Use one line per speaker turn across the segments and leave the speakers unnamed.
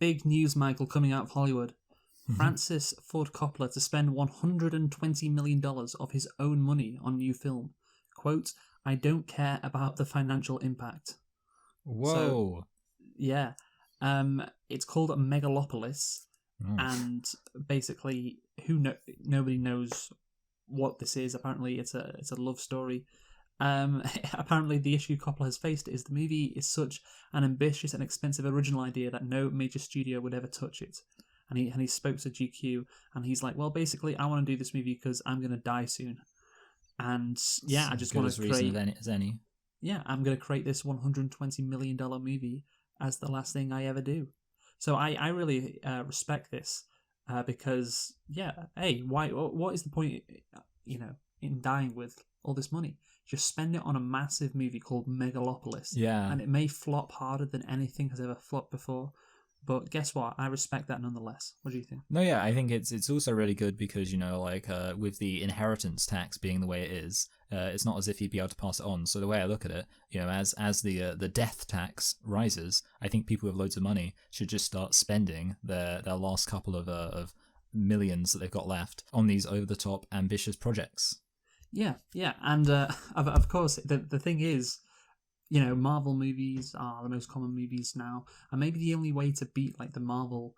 big news, Michael, coming out of Hollywood. Francis Ford Coppola to spend $120 million of his own money on new film. Quote, I don't care about the financial impact.
Whoa.
So, yeah. It's called Megalopolis, and basically, nobody knows what this is. Apparently, it's a love story. Apparently, the issue Coppola has faced is the movie is such an ambitious and expensive original idea that no major studio would ever touch it. And he spoke to GQ, and he's like, well, basically, I want to do this movie because I'm going to die soon. And yeah, I just want to create...
as any.
Yeah, I'm going to create this $120 million movie as the last thing I ever do. So I really respect this because, yeah, hey, what is the point, in dying with all this money? Just spend it on a massive movie called Megalopolis.
Yeah.
And it may flop harder than anything has ever flopped before. But guess what? I respect that nonetheless. What do you think?
No, yeah, I think it's also really good because, with the inheritance tax being the way it is, it's not as if he'd be able to pass it on. So the way I look at it, as the death tax rises, I think people with loads of money should just start spending their last couple of millions that they've got left on these over-the-top ambitious projects.
Yeah, and of course, the thing is, Marvel movies are the most common movies now, and maybe the only way to beat the Marvel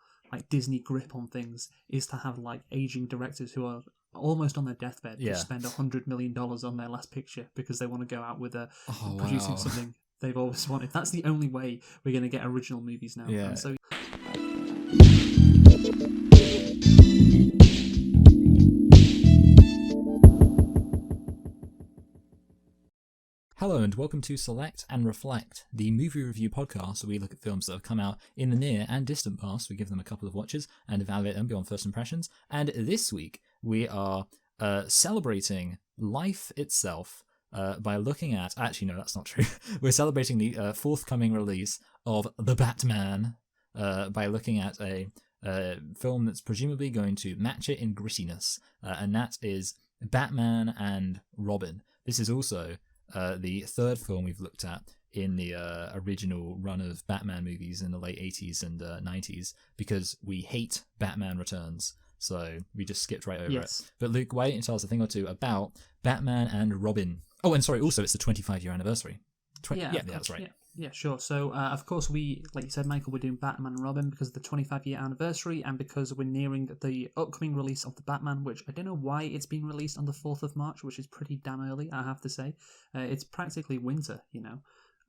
Disney grip on things is to have aging directors who are almost on their deathbed to spend $100 million on their last picture because they want to go out with producing something they've always wanted. That's the only way we're going to get original movies now.
Yeah.
And so.
Hello and welcome to Select and Reflect, the movie review podcast where we look at films that have come out in the near and distant past. We give them a couple of watches and evaluate them beyond first impressions. And this week we are celebrating life itself by looking at... Actually, no, that's not true. We're celebrating the forthcoming release of The Batman by looking at a film that's presumably going to match it in grittiness, and that is Batman and Robin. This is also... the third film we've looked at in the original run of Batman movies in the late 80s and 90s because we hate Batman Returns, so we just skipped right over it. But Luke, why don't you tell us a thing or two about Batman and Robin? Oh, and sorry, also it's the 25-year anniversary. That's right.
Yeah, sure. So, of course, we, like you said, Michael, we're doing Batman and Robin because of the 25-year anniversary and because we're nearing the upcoming release of the Batman, which I don't know why it's been released on the 4th of March, which is pretty damn early, I have to say. It's practically winter,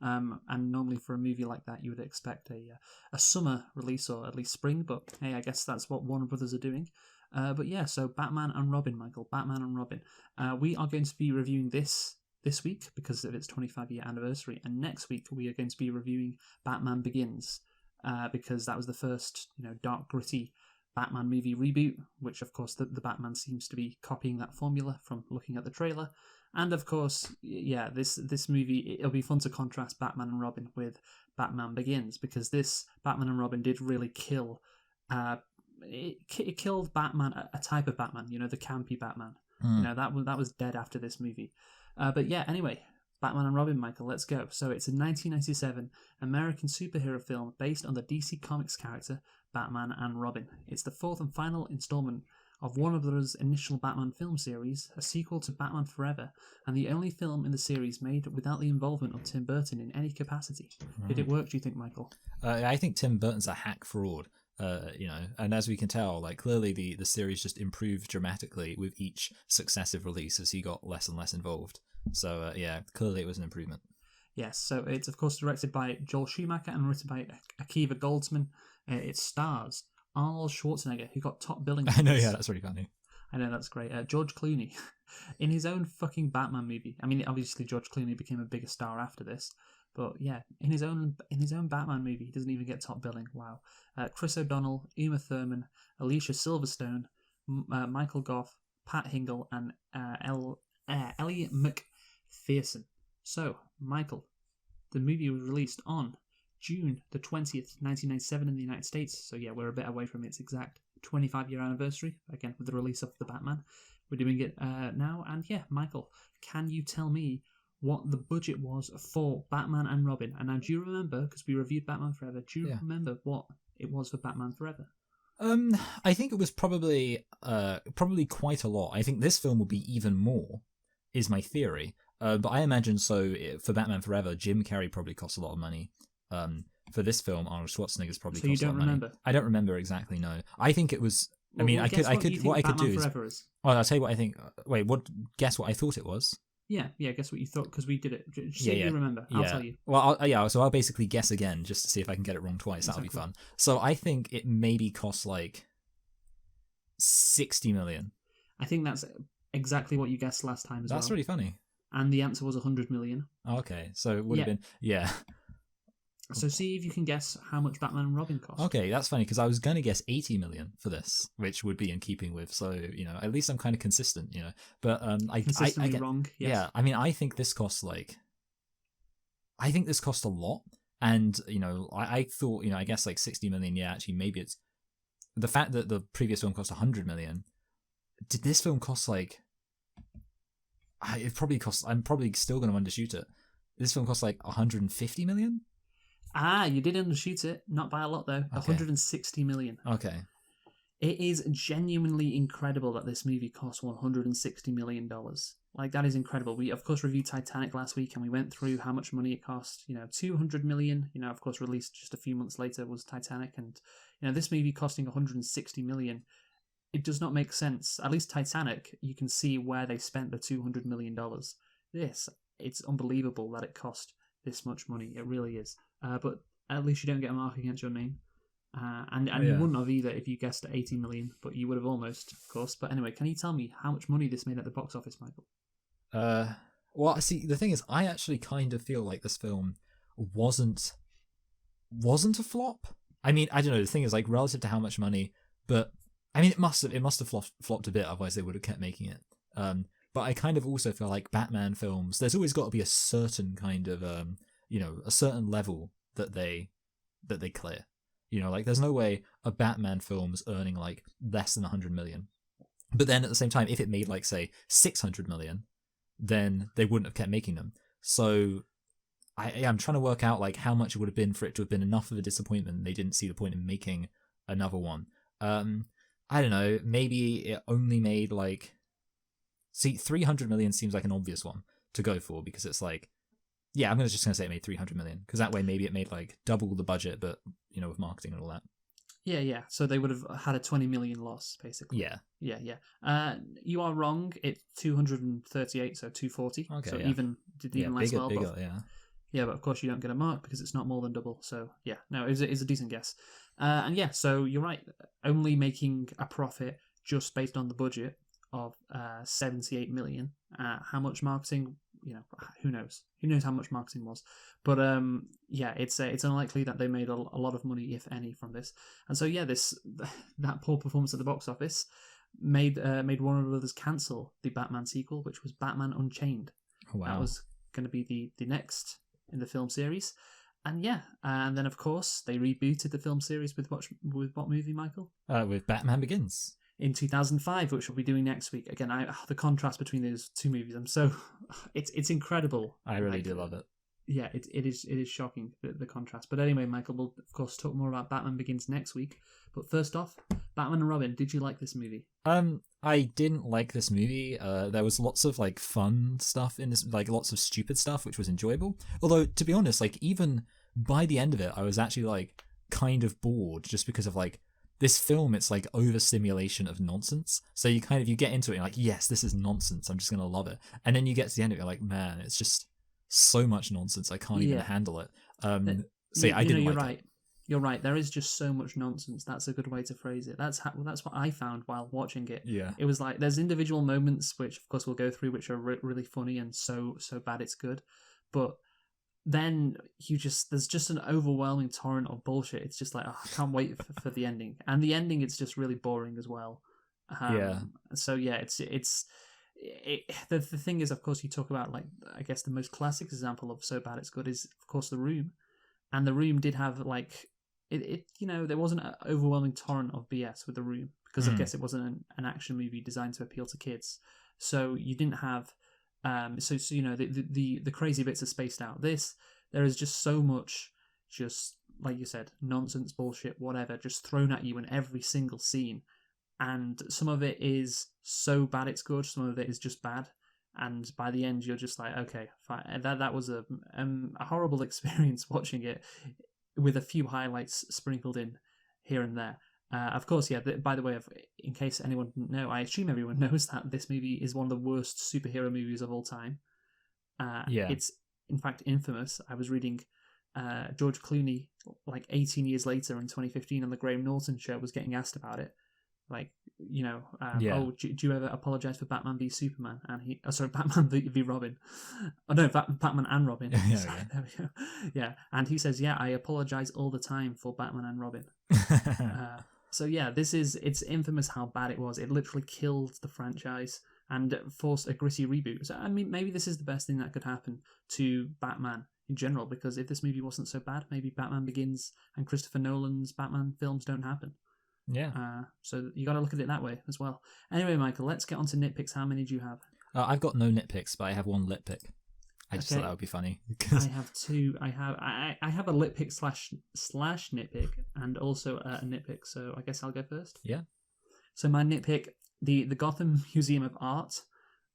and normally for a movie like that, you would expect a summer release or at least spring, but hey, I guess that's what Warner Brothers are doing. But yeah, so Batman and Robin, Michael, Batman and Robin. We are going to be reviewing this week because of its 25-year anniversary, and next week we are going to be reviewing Batman Begins because that was the first dark gritty Batman movie reboot, which of course the Batman seems to be copying that formula from looking at the trailer. And of course, yeah, this movie, it'll be fun to contrast Batman and Robin with Batman Begins because this Batman and Robin did really kill it killed Batman, a type of Batman, the campy Batman. That was dead after this movie. But yeah, anyway, Batman and Robin, Michael, let's go. So it's a 1997 American superhero film based on the DC Comics character Batman and Robin. It's the fourth and final installment of Warner Bros.' initial Batman film series, a sequel to Batman Forever, and the only film in the series made without the involvement of Tim Burton in any capacity. Did it work, do you think, Michael?
I think Tim Burton's a hack fraud. And as we can tell, clearly the series just improved dramatically with each successive release as he got less and less involved. So clearly it was an improvement.
Yes, so it's of course directed by Joel Schumacher and written by Akiva Goldsman. It stars Arnold Schwarzenegger, who got top billing.
I know, yeah, that's really funny.
I know, that's great. George Clooney, in his own fucking Batman movie. I mean, obviously George Clooney became a bigger star after this. But yeah, in his own Batman movie, he doesn't even get top billing. Wow. Chris O'Donnell, Uma Thurman, Alicia Silverstone, Michael Goff, Pat Hingle, and Ellie McPherson. So, Michael, the movie was released on June the 20th, 1997 in the United States. So yeah, we're a bit away from its exact 25-year anniversary, again, with the release of the Batman. We're doing it now. And yeah, Michael, can you tell me what the budget was for Batman and Robin? And now, do you remember, because we reviewed Batman Forever, do you remember what it was for Batman Forever?
I think it was probably quite a lot. I think this film will be even more, is my theory. But I imagine for Batman Forever, Jim Carrey probably cost a lot of money. For this film, Arnold Schwarzenegger's probably
So
cost
you
a
don't
lot of money.
remember?
I don't remember exactly. No, I think it was.
Well,
I
guess what you think Batman
do
Forever is.
Well, I'll tell you what I think. Wait, guess what I thought it was?
Yeah, guess what you thought, because we did it. Just see
Yeah,
if
yeah.
you remember. I'll tell you.
Well, so I'll basically guess again just to see if I can get it wrong twice. That'll be fun. So I think it maybe cost like 60 million.
I think that's exactly what you guessed last time as well.
That's really funny.
And the answer was 100 million.
Okay, so it would have been, yeah.
So see if you can guess how much Batman and Robin cost.
Okay, that's funny, because I was going to guess 80 million for this, which would be in keeping with, so, at least I'm kind of consistent, But
Consistently
I get,
wrong, yes.
Yeah, I mean, I think this cost a lot, and, I thought, I guess like 60 million, yeah, actually, maybe it's, the fact that the previous film cost 100 million, did this film cost like, it probably cost, I'm probably still going to undershoot it. This film cost like 150 million?
You did undershoot it, not by a lot though.
Okay.
160 million.
Okay.
It is genuinely incredible that this movie cost $160 million. Like, that is incredible. We, of course, reviewed Titanic last week, and we went through how much money it cost. 200 million, of course, released just a few months later was Titanic. And, this movie costing 160 million, it does not make sense. At least Titanic, you can see where they spent the $200 million. It's unbelievable that it cost this much money. It really is. But at least you don't get a mark against your name. And you wouldn't have either if you guessed at 80 million, but you would have almost, of course. But anyway, can you tell me how much money this made at the box office, Michael?
Well, see, the thing is, I actually kind of feel like this film wasn't a flop. I mean, I don't know. The thing is, like, relative to how much money, but I mean, it must have flopped a bit. Otherwise, they would have kept making it. But I kind of also feel like Batman films, there's always got to be a certain kind of, a certain level that they clear. Like, there's no way a Batman film's earning like less than 100 million. But then at the same time, if it made like, say, 600 million, then they wouldn't have kept making them. So I'm trying to work out like how much it would have been for it to have been enough of a disappointment they didn't see the point in making another one. I don't know, maybe it only made like, 300 million seems like an obvious one to go for, because it's like, yeah, I'm just going to say it made 300 million, because that way maybe it made like double the budget, but, with marketing and all that.
Yeah. So they would have had a 20 million loss, basically.
Yeah.
Yeah. You are wrong. It's 238, so 240.
Okay,
so
yeah.
even less well.
Bigger,
but,
yeah.
Yeah, but of course you don't get a mark because it's not more than double. So yeah, no, it's a decent guess. And yeah, so you're right. Only making a profit just based on the budget of 78 million. How much marketing? Who knows? Who knows how much marketing was? But yeah, it's unlikely that they made a lot of money, if any, from this. And so yeah, that poor performance at the box office made Warner Brothers cancel the Batman sequel, which was Batman Unchained.
Oh, wow.
That was going to be the next in the film series. And yeah, and then of course they rebooted the film series with what movie, Michael?
With Batman Begins.
In 2005, which we'll be doing next week. Again, the contrast between those two movies, it's incredible.
I really do love it.
Yeah, it is shocking, the contrast. But anyway, Michael, we'll of course talk more about Batman Begins next week. But first off, Batman and Robin, did you like this movie?
I didn't like this movie. There was lots of like fun stuff in this, like lots of stupid stuff, which was enjoyable. Although, to be honest, like even by the end of it, I was actually like kind of bored, just because of like this film, it's like overstimulation of nonsense. So you get into it and you're like, yes, this is nonsense, I'm just gonna love it. And then you get to the end of it, you're like, man, it's just so much nonsense, I can't even handle it. So yeah, I didn't like it.
You're right. There is just so much nonsense. That's a good way to phrase it. That's what I found while watching it.
Yeah.
It was like there's individual moments which, of course, we'll go through, which are really funny and so bad it's good. But then there's just an overwhelming torrent of bullshit. It's just like, I can't wait for the ending. And the ending, it's just really boring as well.
Yeah.
So yeah, the thing is, of course, you talk about like, I guess the most classic example of so bad it's good is, of course, The Room. And The Room did have like, there wasn't an overwhelming torrent of BS with The Room, because I guess it wasn't an action movie designed to appeal to kids. So you didn't have, the crazy bits are spaced out. There is just so much just like you said, nonsense, bullshit, whatever, just thrown at you in every single scene. And some of it is so bad it's good, some of it is just bad. And by the end, you're just like, okay, fine. That was a horrible experience watching it, with a few highlights sprinkled in here and there. Of course, yeah, by the way, in case anyone didn't know, I assume everyone knows that this movie is one of the worst superhero movies of all time. It's, in fact, infamous. I was reading George Clooney, like 18 years later in 2015 on the Graham Norton show, was getting asked about it. Like, oh, do you ever apologize for Batman v Superman? And Batman v Robin. Oh no, Batman and Robin. There we go. Yeah, and he says, yeah, I apologize all the time for Batman and Robin. So yeah, it's infamous how bad it was. It literally killed the franchise and forced a gritty reboot. So I mean, maybe this is the best thing that could happen to Batman in general, because if this movie wasn't so bad, maybe Batman Begins and Christopher Nolan's Batman films don't happen.
Yeah.
So you got to look at it that way as well. Anyway, Michael, let's get on to nitpicks. How many do you have?
I've got no nitpicks, but I have one lit pick. I just thought that would be funny.
I have two. I have a lit pick slash nitpick, and also a nitpick. So I guess I'll go first.
Yeah.
So my nitpick, the Gotham Museum of Art.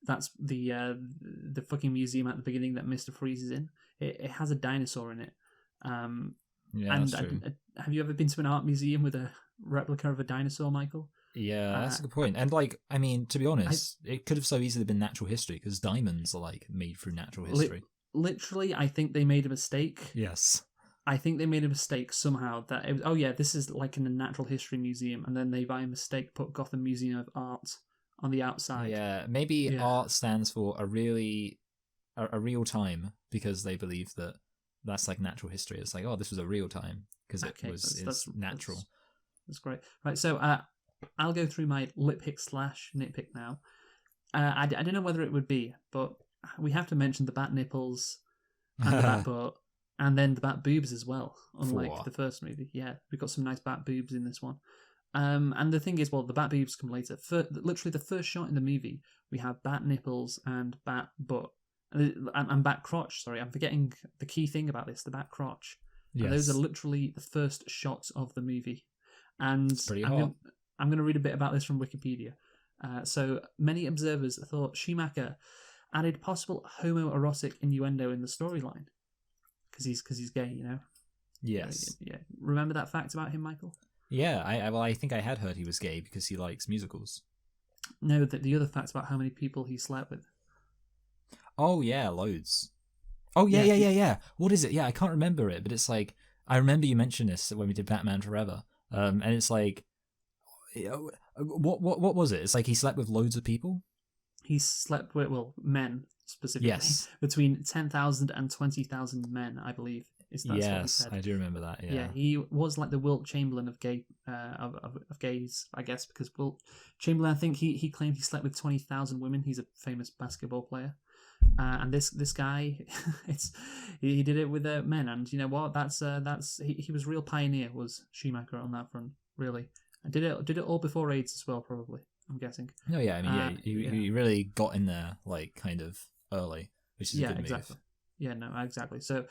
That's the fucking museum at the beginning that Mr. Freeze is in. It has a dinosaur in it.
Yeah, that's true.
Have you ever been to an art museum with a replica of a dinosaur, Michael?
Yeah, that's a good point. And like, I mean, to be honest, it could have so easily been natural history, because diamonds are like made through natural history.
Literally, I think they made a mistake.
Yes.
I think they made a mistake somehow that it was, oh yeah, this is like in a natural history museum, and then they by mistake put Gotham Museum of Art on the outside.
Yeah, maybe art stands for a real time, because they believe that that's like natural history. It's like, oh, this was a real time because it's natural.
That's great. Right, so I'll go through my lit pick slash nitpick now. I don't know whether it would be, but we have to mention the bat nipples and the bat butt, and then the bat boobs as well. Unlike the first movie, yeah, we've got some nice bat boobs in this one. And the thing is, well, the bat boobs come later. Literally, the first shot in the movie, we have bat nipples and bat butt. And bat crotch, sorry, I'm forgetting the key thing about this, the bat crotch. Yes. And those are literally the first shots of the movie. And I'm going to read a bit about this from Wikipedia. So many observers thought Schumacher added possible homoerotic innuendo in the storyline because he's gay, you know.
Yes.
Yeah. Remember that fact about him, Michael?
Yeah. I think I had heard he was gay because he likes musicals.
No, the other fact about how many people he slept with.
Oh yeah, loads. Oh yeah. What is it? Yeah, I can't remember it, but it's like I remember you mentioned this when we did Batman Forever, and it's like, what was it? It's like he slept with loads of people.
He slept with men specifically. Yes, between 10,000 and 20,000 men, I believe. That's what he said.
I do remember that. Yeah,
he was like the Wilt Chamberlain of gays, I guess, because Wilt Chamberlain, I think he claimed he slept with 20,000 women. He's a famous basketball player. And this guy, he did it with men, and you know what? He was a real pioneer, was Schumacher on that front. Really, and did it all before AIDS as well, probably. I'm guessing.
No, yeah, I mean, he really got in there like kind of early, which is a good
exactly.
move.
Yeah, no, exactly. So,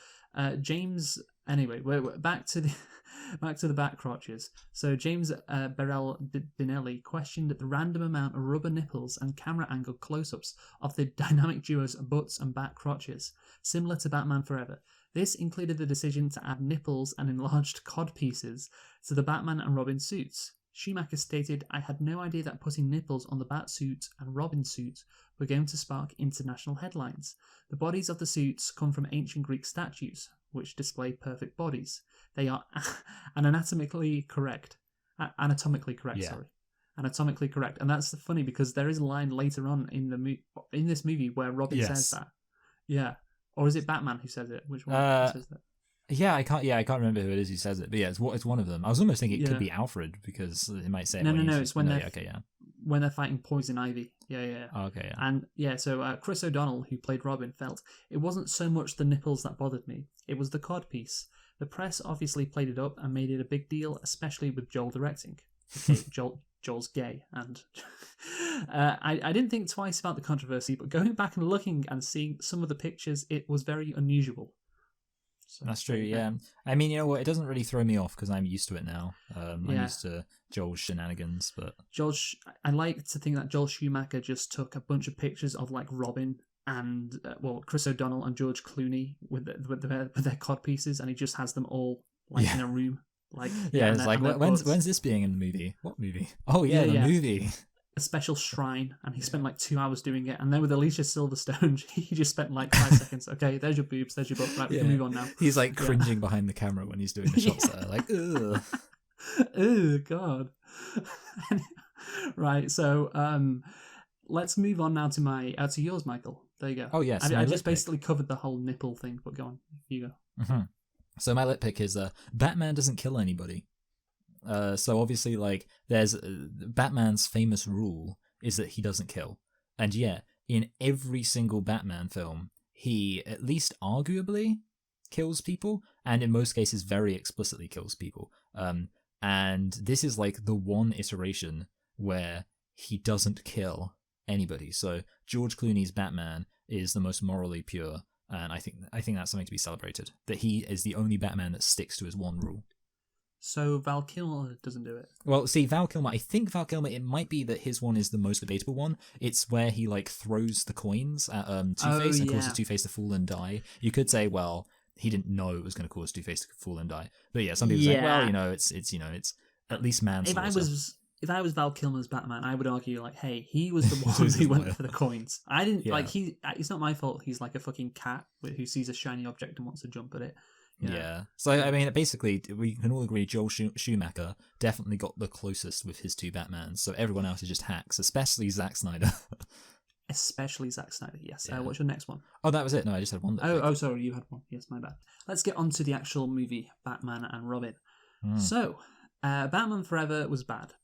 James. Anyway, we're back to the back crotches. So James Beryl Dinelli questioned the random amount of rubber nipples and camera angle close-ups of the dynamic duo's butts and back crotches, similar to Batman Forever. This included the decision to add nipples and enlarged cod pieces to the Batman and Robin suits. Schumacher stated, "I had no idea that putting nipples on the Bat suit and Robin suit were going to spark international headlines. The bodies of the suits come from ancient Greek statues, which display perfect bodies. They are anatomically correct. Anatomically correct. And that's funny because there is a line later on in this movie where Robin says that. Yeah. Or is it Batman who says it? Which one says that?
Yeah, I can't remember who it is who says it, but yeah, it's one of them. I was almost thinking it could be Alfred because it might say it.
No, it's when they're fighting Poison Ivy. Yeah.
Oh, okay, yeah.
And yeah, so Chris O'Donnell, who played Robin, felt it wasn't so much the nipples that bothered me, it was the cod piece. The press obviously played it up and made it a big deal, especially with Joel directing. Okay, Joel's gay, and I didn't think twice about the controversy, but going back and looking and seeing some of the pictures, it was very unusual. So,
That's true, yeah. I mean, you know what? It doesn't really throw me off because I'm used to it now. I'm used to Joel's shenanigans, but
I like to think that Joel Schumacher just took a bunch of pictures of like Robin and Chris O'Donnell and George Clooney with their cod pieces, and he just has them all like in a room. Like
it's like when's this being in the movie? What movie? Oh yeah, the movie.
A special shrine, and he spent like 2 hours doing it, and then with Alicia Silverstone he just spent like 5 seconds. Okay, there's your boobs, there's your butt, right, we can move on now.
He's like cringing behind the camera when he's doing the shots there, like ugh.
Oh god. Right, so let's move on now to yours, Michael. There you go.
Oh yes,
I just basically covered the whole nipple thing, but go on, you go.
Mm-hmm. So my lit pick is Batman doesn't kill anybody. So obviously, like, there's Batman's famous rule is that he doesn't kill, and yet in every single Batman film, he at least arguably kills people, and in most cases, very explicitly kills people. And this is like the one iteration where he doesn't kill anybody. So George Clooney's Batman is the most morally pure, and I think that's something to be celebrated. That he is the only Batman that sticks to his one rule.
So Val Kilmer doesn't do it.
Well, see, Val Kilmer, it might be that his one is the most debatable one. It's where he like throws the coins at Two-Face and causes Two-Face to fall and die. You could say, well, he didn't know it was going to cause Two-Face to fall and die. But yeah, some people say, well, it's at least manslaughter.
If I was Val Kilmer's Batman, I would argue like, hey, he was the one who went for the coins. I didn't like it's not my fault. He's like a fucking cat who sees a shiny object and wants to jump at it. You know? Yeah.
So, I mean, basically, we can all agree Joel Schumacher definitely got the closest with his two Batmans, so everyone else is just hacks, especially Zack Snyder.
Especially Zack Snyder, yes. Yeah. What's your next one?
Oh, that was it. No, I just had one.
Oh, sorry, you had one. Yes, my bad. Let's get on to the actual movie, Batman and Robin. So, Batman Forever was bad,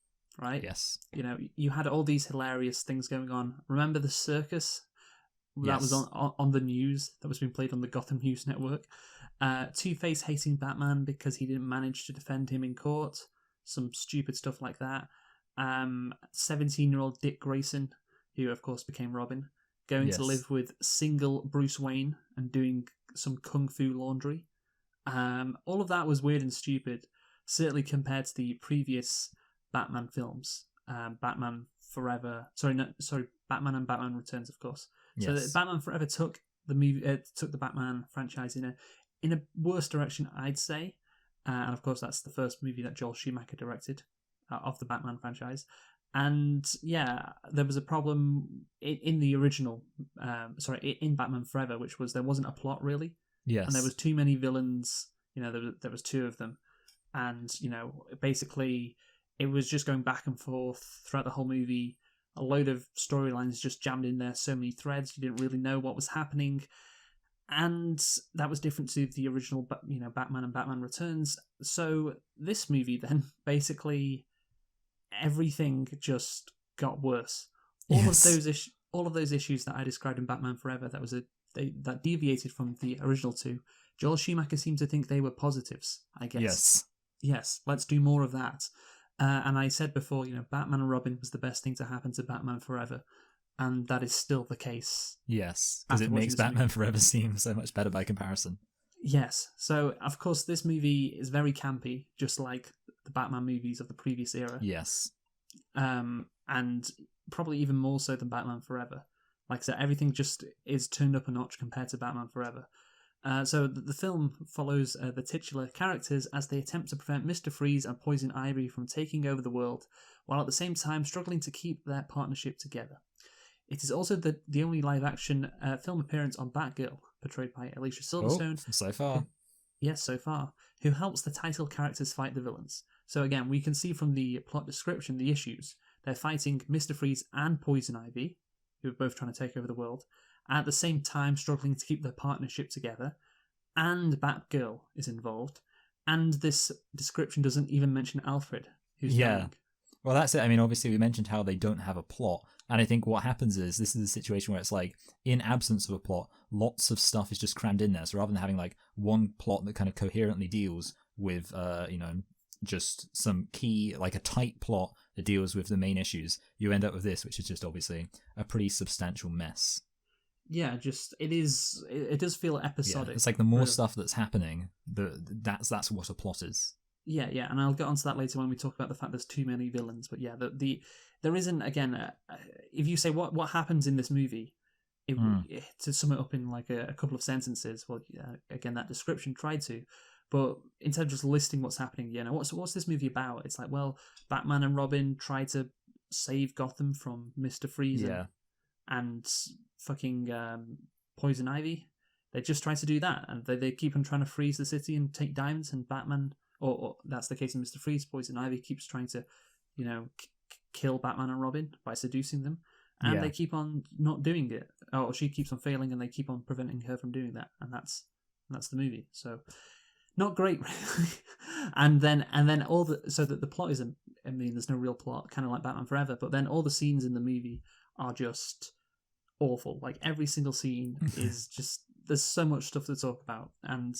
right?
Yes.
You know, you had all these hilarious things going on. Remember the circus? That was on the news, that was being played on the Gotham News Network. Two-Face hating Batman because he didn't manage to defend him in court. Some stupid stuff like that. 17-year-old Dick Grayson, who of course became Robin, going to live with single Bruce Wayne and doing some kung fu laundry. All of that was weird and stupid, certainly compared to the previous Batman films. Batman Forever. Batman and Batman Returns, of course. Yes. So Batman Forever took the Batman franchise in a worse direction, I'd say. And of course, that's the first movie that Joel Schumacher directed of the Batman franchise. And yeah, there was a problem in the original, in Batman Forever, which was there wasn't a plot really.
Yes.
And there was too many villains. You know, there was two of them, and you know, basically, it was just going back and forth throughout the whole movie. A load of storylines just jammed in there, so many threads, you didn't really know what was happening. And that was different to the original, Batman and Batman Returns. So this movie then, basically, everything just got worse. All of those issues that I described in Batman Forever, that deviated from the original two. Joel Schumacher seemed to think they were positives, I guess. Yes, let's do more of that. And I said before, Batman and Robin was the best thing to happen to Batman Forever. And that is still the case.
Yes, because it makes Batman Forever seem so much better by comparison.
Yes. So, of course, this movie is very campy, just like the Batman movies of the previous era.
Yes.
And probably even more so than Batman Forever. Like I said, everything just is turned up a notch compared to Batman Forever. So the film follows the titular characters as they attempt to prevent Mr. Freeze and Poison Ivy from taking over the world, while at the same time struggling to keep their partnership together. It is also the only live-action film appearance on Batgirl, portrayed by Alicia Silverstone.
So far.
Yes, so far. Who helps the title characters fight the villains. So again, we can see from the plot description the issues. They're fighting Mr. Freeze and Poison Ivy, who are both trying to take over the world, at the same time struggling to keep their partnership together, and Batgirl is involved, and this description doesn't even mention Alfred, who's dying.
Well, that's it. I mean, obviously we mentioned how they don't have a plot, and I think what happens is this is a situation where it's like, in absence of a plot, lots of stuff is just crammed in there, so rather than having like one plot that kind of coherently deals with, just some key, like a tight plot that deals with the main issues, you end up with this, which is just obviously a pretty substantial mess.
yeah, just it does feel episodic.
Yeah, it's like the more
really.
stuff that's happening, that's what a plot is.
Yeah, yeah, and I'll get onto that later when we talk about the fact there's too many villains. But yeah, there isn't again. If you say what happens in this movie, to sum it up in like a couple of sentences, well, yeah, again that description tried to, but instead of just listing what's happening, what's this movie about? It's like, well, Batman and Robin try to save Gotham from Mr. Freeze and fucking Poison Ivy. They just try to do that, and they keep on trying to freeze the city and take diamonds, and Batman, or that's the case in Mr. Freeze, Poison Ivy keeps trying to, kill Batman and Robin by seducing them, and they keep on not doing it. Or she keeps on failing, and they keep on preventing her from doing that, and that's the movie. So, not great, really. and then so that the plot isn't. I mean, there's no real plot, kind of like Batman Forever. But then all the scenes in the movie are just awful. Like every single scene is just. There's so much stuff to talk about, and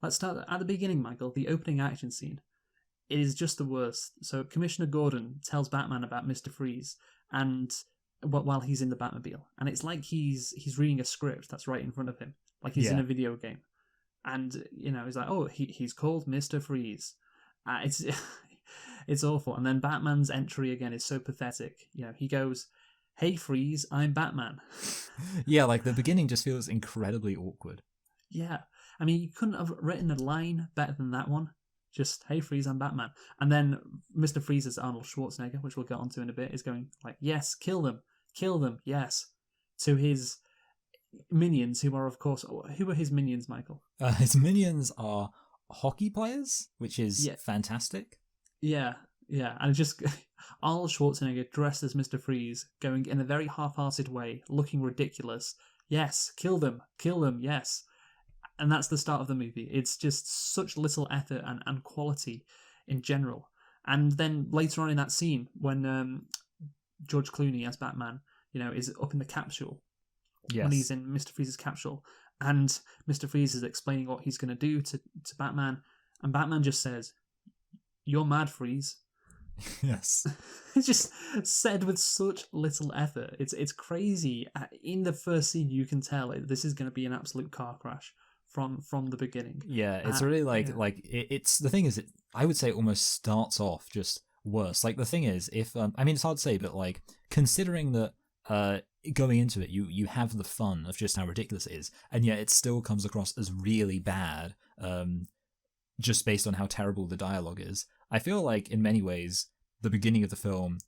let's start at the beginning, Michael. The opening action scene. It is just the worst. So Commissioner Gordon tells Batman about Mr. Freeze, and while he's in the Batmobile, and it's like he's reading a script that's right in front of him, like he's in a video game, and he's like, oh, he's called Mr. Freeze. It's it's awful. And then Batman's entry again is so pathetic. He goes, "Hey Freeze, I'm Batman."
Yeah, like the beginning just feels incredibly awkward.
Yeah, I mean, you couldn't have written a line better than that one. Just, "Hey Freeze, I'm Batman." And then Mr. Freeze as Arnold Schwarzenegger, which we'll get onto in a bit, is going like, "Yes, kill them, yes," to his minions, who are his minions, Michael?
His minions are hockey players, which is fantastic.
Yeah, and just Arnold Schwarzenegger dressed as Mr. Freeze, going in a very half-hearted way, looking ridiculous. Yes, kill them, yes. And that's the start of the movie. It's just such little effort and quality in general. And then later on in that scene, when George Clooney as Batman, is up in the capsule, when he's in Mr. Freeze's capsule, and Mr. Freeze is explaining what he's going to do to Batman, and Batman just says, "You're mad, Freeze."
Yes.
It's just said with such little effort. It's crazy. In the first scene, you can tell this is going to be an absolute car crash from the beginning.
Yeah, it's really it's the thing is, I would say it almost starts off just worse. Like the thing is, if I mean, it's hard to say, but like considering that going into it, you have the fun of just how ridiculous it is, and yet it still comes across as really bad, just based on how terrible the dialogue is. I feel like in many ways, the beginning of the film,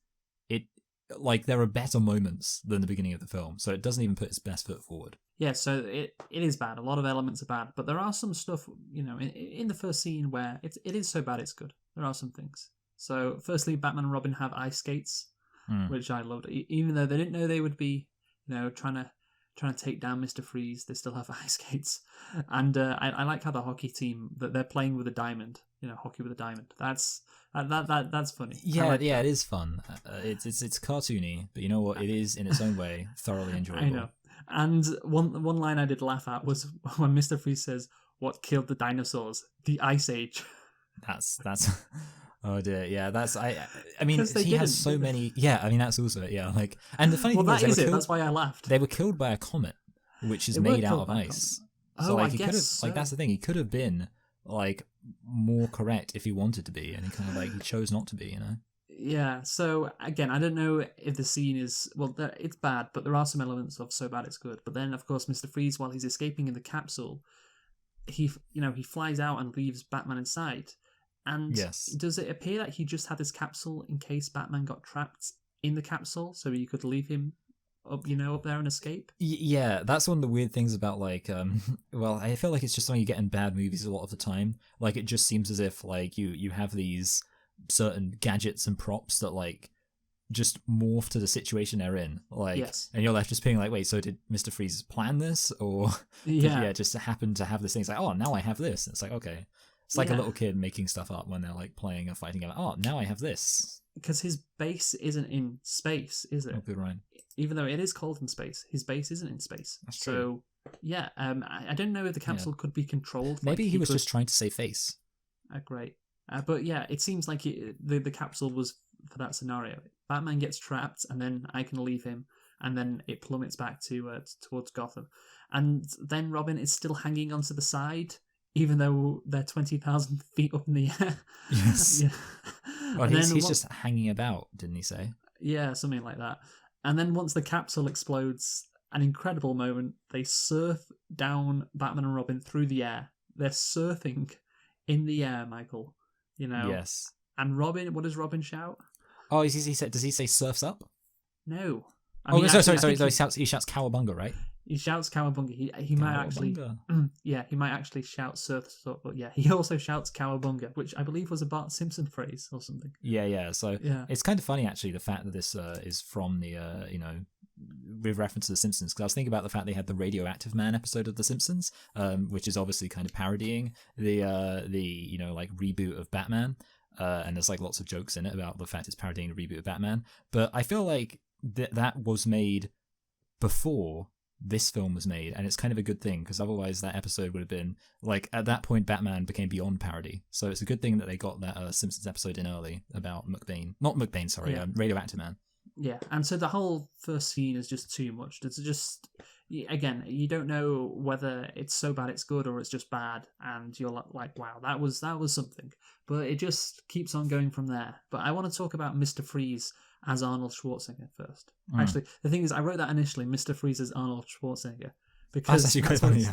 there are better moments than the beginning of the film, so it doesn't even put its best foot forward. Yeah,
so it is bad. A lot of elements are bad, but there are some stuff, in the first scene where it is so bad it's good. There are some things. So, firstly, Batman and Robin have ice skates, which I loved. Even though they didn't know they would be, trying to take down Mr. Freeze, they still have ice skates. And I like how the hockey team, that they're playing with a diamond, hockey with a diamond. That's funny.
Yeah, it is fun. It's cartoony, but you know what? It is in its own way thoroughly enjoyable.
I know. And one line I did laugh at was when Mr. Freeze says, "What killed the dinosaurs? The Ice Age."
That's oh dear, yeah. That's I mean, he has so many. Yeah, I mean that's also like. And the funny thing is,
that's why I laughed.
They were killed by a comet, which is made out of ice. So
I guess
that's the thing. He could have been like more correct if he wanted to be, and he kind of he chose not to be.
Yeah. So again, I don't know if the scene is it's bad, but there are some elements of so bad it's good. But then, of course, Mr. Freeze, while he's escaping in the capsule, he flies out and leaves Batman inside. And does it appear that he just had this capsule in case Batman got trapped in the capsule, so he could leave him up there and escape?
Yeah, that's one of the weird things about I feel like it's just something you get in bad movies a lot of the time. Like it just seems as if you have these certain gadgets and props that just morph to the situation they're in. And you're left just being like, wait, so did Mr. Freeze plan this, or just happen to have this thing? It's like, oh, now I have this. And it's like, okay. It's like a little kid making stuff up when they're playing a fighting game. Oh, now I have this.
Because his base isn't in space, is it?
Oh, good, Ryan.
Even though it is called in space, his base isn't in space.
That's true.
So, yeah, I don't know if the capsule could be controlled.
Maybe he was just trying to save face.
Great. But yeah, it seems like the capsule was for that scenario. Batman gets trapped, and then I can leave him. and then it plummets back to towards Gotham, and then Robin is still hanging onto the side, even though they're 20,000 feet up in the air.
Yes.
Yeah.
Well, he's just hanging about, didn't he say?
Yeah, something like that. And then once the capsule explodes, an incredible moment, they surf down Batman and Robin through the air. They're surfing in the air, Michael.
Yes.
And Robin, what does Robin shout?
Oh, does he say surfs up?
No.
Sorry. He shouts cowabunga, right?
He shouts cowabunga. He might actually, he might actually shout surfs up, but yeah, he also shouts cowabunga, which I believe was a Bart Simpson phrase or something.
Yeah. So it's kind of funny actually, the fact that this is from the with reference to The Simpsons, because I was thinking about the fact they had the Radioactive Man episode of The Simpsons, which is obviously kind of parodying the like reboot of Batman, and there's like lots of jokes in it about the fact it's parodying the reboot of Batman. But I feel like that was made before this film was made, and it's kind of a good thing, because otherwise that episode would have been like, at that point Batman became beyond parody. So it's a good thing that they got that Simpsons episode in early about Radioactive Man.
Yeah, and so the whole first scene is just too much. It's just, again, you don't know whether it's so bad it's good or it's just bad, and you're like, wow, that was something. But it just keeps on going from there. But I want to talk about Mr. Freeze as Arnold Schwarzenegger first. Actually, the thing is, I wrote that initially, Mr. Freeze as Arnold Schwarzenegger, because
that's actually quite funny.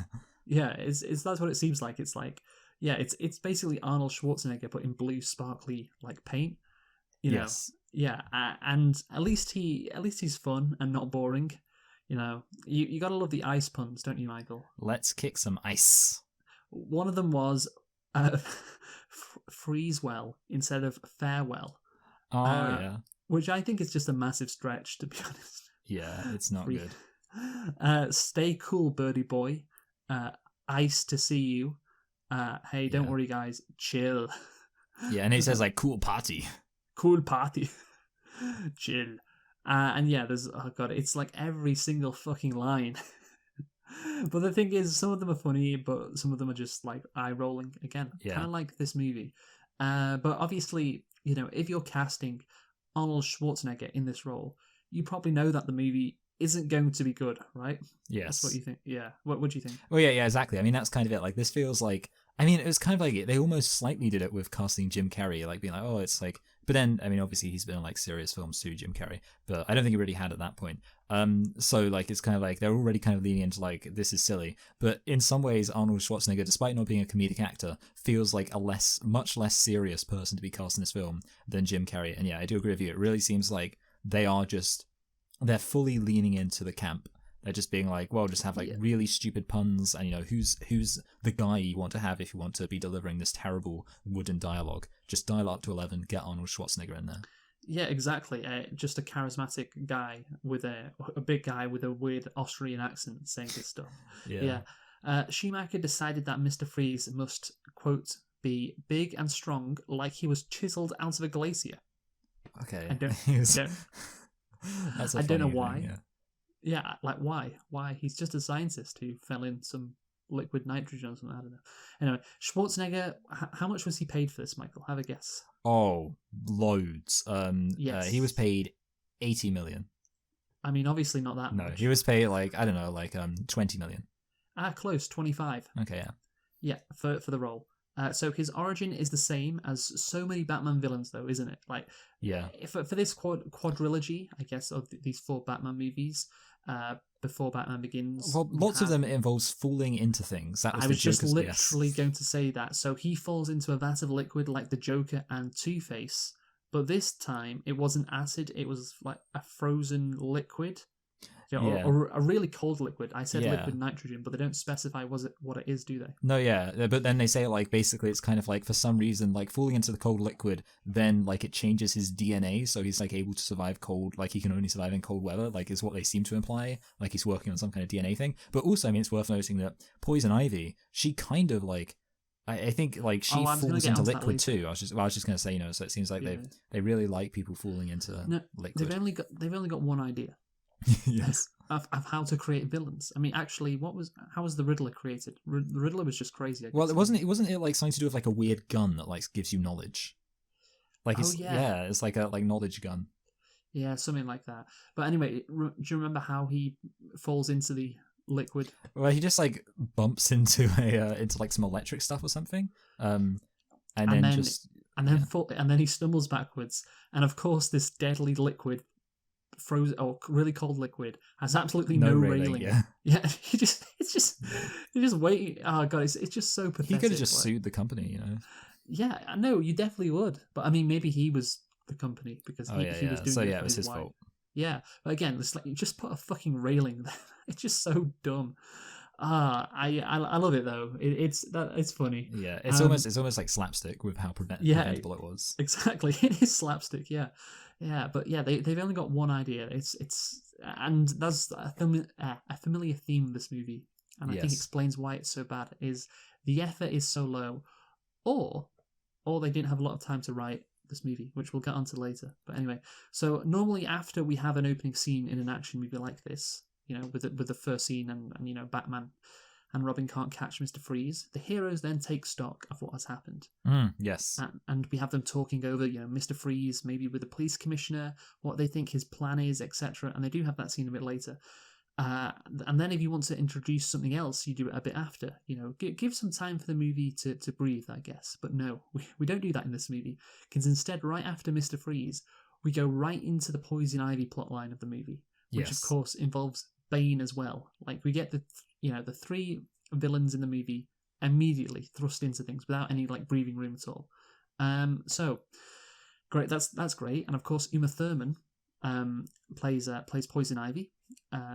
It's that's what it seems like. It's like, yeah, it's basically Arnold Schwarzenegger but in blue sparkly like paint.
Yes.
Yeah, and at least he's fun and not boring. You gotta love the ice puns, don't you, Michael?
Let's kick some ice.
One of them was freeze well instead of farewell.
Oh yeah.
Which I think is just a massive stretch, to be honest.
Yeah, it's not good.
Stay cool, birdie boy. Ice to see you. Hey, don't worry, guys. Chill.
Yeah, and he says like cool party.
Cool party. Chill. And yeah, it's like every single fucking line. But the thing is, some of them are funny, but some of them are just like eye-rolling. Again, kind of like this movie. But obviously, if you're casting Arnold Schwarzenegger in this role, you probably know that the movie isn't going to be good, right?
Yes.
That's what you think. Yeah. What do you think?
Well, yeah, exactly. I mean, that's kind of it. Like, this feels like, it was kind of like, they almost slightly did it with casting Jim Carrey, like being like, oh, it's like, but then, I mean, obviously he's been in like serious films too, Jim Carrey, but I don't think he really had at that point. So like, it's kind of like, they're already kind of leaning into like, this is silly, but in some ways, Arnold Schwarzenegger, despite not being a comedic actor, feels like a much less serious person to be cast in this film than Jim Carrey. And yeah, I do agree with you. It really seems like they're fully leaning into the camp. They're just being like, well, just have like really stupid puns, and who's the guy you want to have if you want to be delivering this terrible wooden dialogue. Just dial up to 11, get Arnold Schwarzenegger in there.
Yeah, exactly. Just a charismatic guy with a big guy with a weird Austrian accent saying this stuff. Yeah. Schumacher decided that Mr. Freeze must, quote, be big and strong like he was chiseled out of a glacier.
Okay.
I don't know why.
Thing,
yeah, like why? Why? He's just a scientist who fell in some liquid nitrogen or something. I don't know. Anyway, Schwarzenegger, how much was he paid for this, Michael? Have a guess.
Oh, loads.
Yes.
He was paid 80 million.
I mean, obviously not that much.
No, he was paid like, I don't know, like 20 million.
Close, 25.
Okay, yeah.
Yeah, for the role. So his origin is the same as so many Batman villains, though, isn't it? Like,
yeah.
For this quadrilogy, I guess, of these 4 Batman movies, before Batman Begins.
Well, lots of them involves falling into things. That was
I
the
was just
Joker's,
literally going to say that. So he falls into a vat of liquid like the Joker and Two-Face, but this time it wasn't acid; it was like a frozen liquid. Or a really cold liquid. I said liquid nitrogen, but they don't specify what it is, do they?
No, yeah. But then they say, like, basically it's kind of like, for some reason, like, falling into the cold liquid, then, like, it changes his DNA, so he's, like, able to survive cold, like, he can only survive in cold weather, like, is what they seem to imply. Like, he's working on some kind of DNA thing. But also, I mean, it's worth noting that Poison Ivy, she kind of, like, I think, like, she falls into liquid too. I was just going to say, so it seems like they really like people falling into liquid.
They've only got one idea.
Yes.
Of how to create villains. I mean, actually, how was the Riddler created? The Riddler was just crazy.
Well, it wasn't like something to do with like a weird gun that like gives you knowledge. Like it's like a knowledge gun.
Yeah, something like that. But anyway, do you remember how he falls into the liquid?
Well, he just like bumps into into like some electric stuff or something, and
And
then
then
just
and then he stumbles backwards, and of course this deadly liquid, frozen or really cold liquid, has absolutely no railing.
Yeah,
Yeah, he just waiting. Oh god, it's just so pathetic.
he could have just sued the company, you know.
Yeah, I know you definitely would, but I mean maybe he was the company because he was doing
So
it
yeah,
for
it was his
wife.
fault.
Yeah, but again, it's like you just put a fucking railing there. It's just so dumb. I love it though. It's funny.
Yeah, it's almost like slapstick with how preventable it was.
Exactly. It is slapstick. Yeah, yeah. But yeah, they've only got one idea. And that's a familiar theme of this movie, and I think explains why it's so bad. Is the effort is so low, or they didn't have a lot of time to write this movie, which we'll get onto later. But anyway, so normally after we have an opening scene in an action movie like this, you know, with the first scene and you know, Batman and Robin can't catch Mr. Freeze, the heroes then take stock of what has happened.
Yes.
And we have them talking over, you know, Mr. Freeze, maybe with the police commissioner, what they think his plan is, etc. And they do have that scene a bit later. And then if you want to introduce something else, you do it a bit after. You know, give some time for the movie to breathe, I guess. But no, we don't do that in this movie. Because instead, right after Mr. Freeze, we go right into the Poison Ivy plotline of the movie, which of course involves Bane as well. Like we get the three villains in the movie immediately thrust into things without any like breathing room at all. So great, that's great. And of course, Uma Thurman plays Poison Ivy.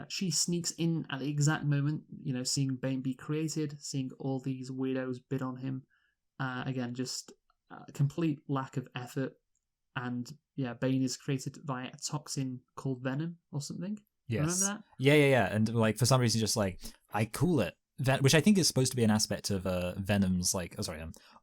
She sneaks in at the exact moment, you know, seeing Bane be created, seeing all these weirdos bid on him. Again, just a complete lack of effort. And yeah, Bane is created via a toxin called venom or something.
Yes.
Remember that?
Yeah. And like for some reason, just like I call it, which I think is supposed to be an aspect of Venom's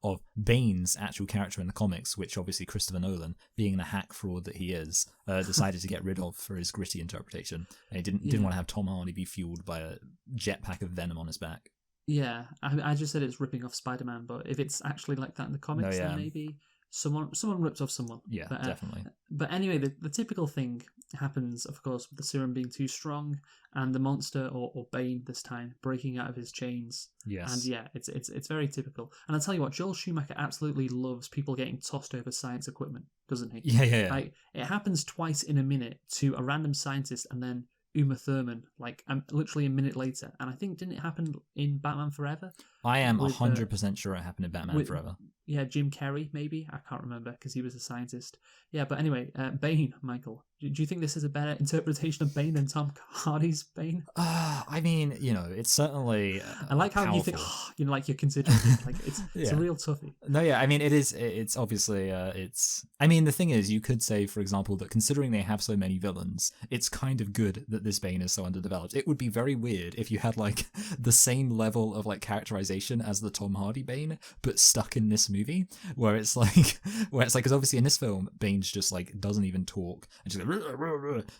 of Bane's actual character in the comics, which obviously Christopher Nolan, being the hack fraud that he is, decided to get rid of for his gritty interpretation. And he didn't want to have Tom Hardy be fueled by a jetpack of venom on his back.
Yeah, I just said it's ripping off Spider-Man, but if it's actually like that in the comics, then maybe someone ripped off someone.
Yeah,
but,
definitely.
But anyway, the typical thing happens, of course, with the serum being too strong and the monster, or Bane this time, breaking out of his chains.
Yes.
And yeah, it's very typical. And I'll tell you what, Joel Schumacher absolutely loves people getting tossed over science equipment, doesn't he?
Yeah.
Like, it happens twice in a minute to a random scientist and then Uma Thurman, like literally a minute later. And I think, didn't it happen in Batman Forever?
I am 100% sure it happened in Batman Forever.
Yeah, Jim Carrey, maybe? I can't remember because he was a scientist. Yeah, but anyway, Bane, Michael. Do you think this is a better interpretation of Bane than Tom Hardy's Bane?
I mean, you know, it's certainly
I like how
powerful.
you think, you know, like you're considering it. Like, it's a real toughie.
No, yeah, I mean, it's obviously, I mean, the thing is, you could say, for example, that considering they have so many villains, it's kind of good that this Bane is so underdeveloped. It would be very weird if you had, like, the same level of, like, characterization as the Tom Hardy Bane, but stuck in this movie, where it's like, because obviously in this film, Bane's just, like, doesn't even talk, and just like,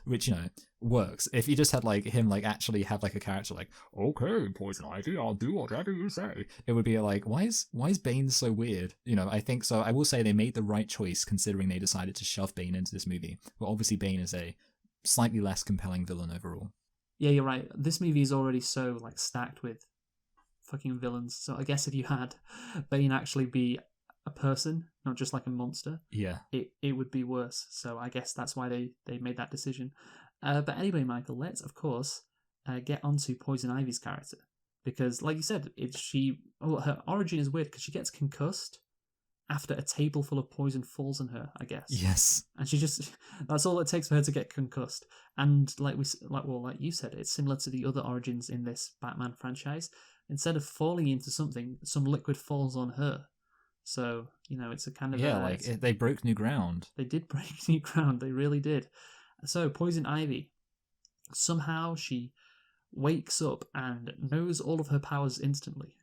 which, you know, works. If you just had like him like actually have like a character like, okay, Poison Ivy, I'll do whatever you say, it would be like, why is Bane so weird? You know, I think so. I will say they made the right choice considering they decided to shove Bane into this movie. But obviously Bane is a slightly less compelling villain overall.
Yeah, you're right. This movie is already so like stacked with fucking villains. So I guess if you had Bane actually be a person, not just like a monster, it would be worse. So I guess that's why they made that decision. But anyway, Michael, let's of course get onto Poison Ivy's character, because like you said, her origin is weird because she gets concussed after a table full of poison falls on her, I guess.
Yes.
And she just, that's all it takes for her to get concussed. And like you said, it's similar to the other origins in this Batman franchise. Instead of falling into something, some liquid falls on her. So, you know, it's a kind of...
they broke new ground.
They did break new ground. They really did. So, Poison Ivy, somehow she wakes up and knows all of her powers instantly.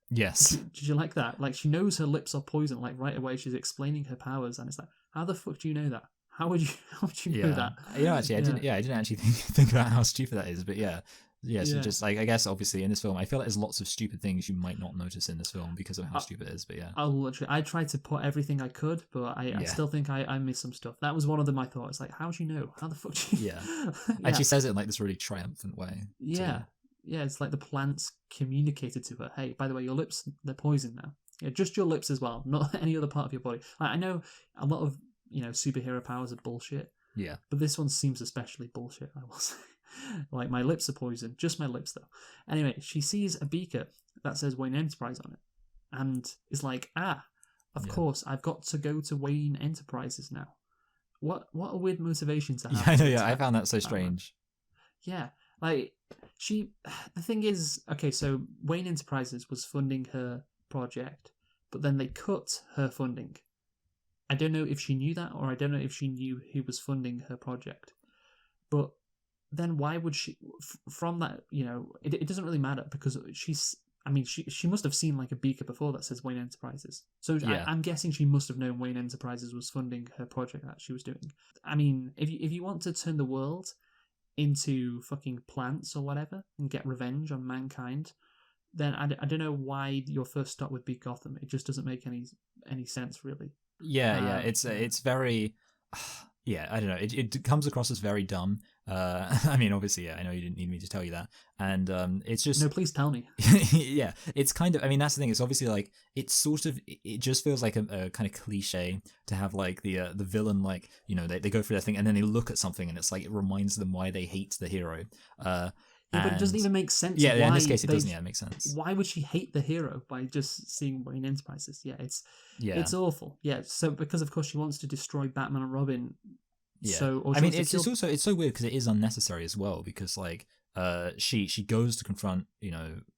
Yes.
Did you like that? Like, she knows her lips are poison, like, right away. She's explaining her powers, and it's like, how the fuck do you know that? How would you know that?
You know, actually, I didn't actually think about how stupid that is, but yeah. Yeah, so
Yeah.
just like, I guess obviously in this film, I feel like there's lots of stupid things you might not notice in this film because of how stupid it is. But yeah,
I tried to put everything I could, but I
yeah,
still think I missed some stuff. That was one of them I thought. It's like, how do you know? How the fuck do you...
yeah. And
Yeah.
she says it in like this really triumphant way.
Yeah.
Too.
Yeah, it's like the plants communicated to her, hey, by the way, your lips, they're poisoned now. Yeah, just your lips as well, not any other part of your body. Like, I know a lot of, superhero powers are bullshit,
Yeah.
but this one seems especially bullshit, I will say. Like, my lips are poisoned, just my lips, though. Anyway, she sees a beaker that says Wayne Enterprise on it, and is like, of course, I've got to go to Wayne Enterprises now. What a weird motivation to have.
Yeah, I know, yeah, I found that so strange.
Yeah, like, the thing is, okay, so Wayne Enterprises was funding her project, but then they cut her funding. I don't know if she knew that, or I don't know if she knew who was funding her project. But then why would she, from that, it doesn't really matter, because she must have seen like a beaker before that says Wayne Enterprises. So yeah. I'm guessing she must have known Wayne Enterprises was funding her project that she was doing. I mean, if you want to turn the world into fucking plants or whatever and get revenge on mankind, then I don't know why your first stop would be Gotham. It just doesn't make any sense, really.
Yeah, it's very, yeah, I don't know. It comes across as very dumb. I mean, obviously, yeah, I know you didn't need me to tell you that, and it's just
no. Please tell me.
Yeah, it's kind of. I mean, that's the thing. It's obviously like it's sort of. It just feels like a kind of cliche to have like the villain, like, they go through their thing and then they look at something and it's like it reminds them why they hate the hero.
Yeah, but it doesn't even make sense.
Yeah, in this case, it doesn't make sense.
Why would she hate the hero by just seeing Wayne Enterprises? Yeah, it's awful. Yeah, so because of course she wants to destroy Batman and Robin.
Yeah,
so
I mean, it's also it's so weird because it is unnecessary as well, because like she goes to confront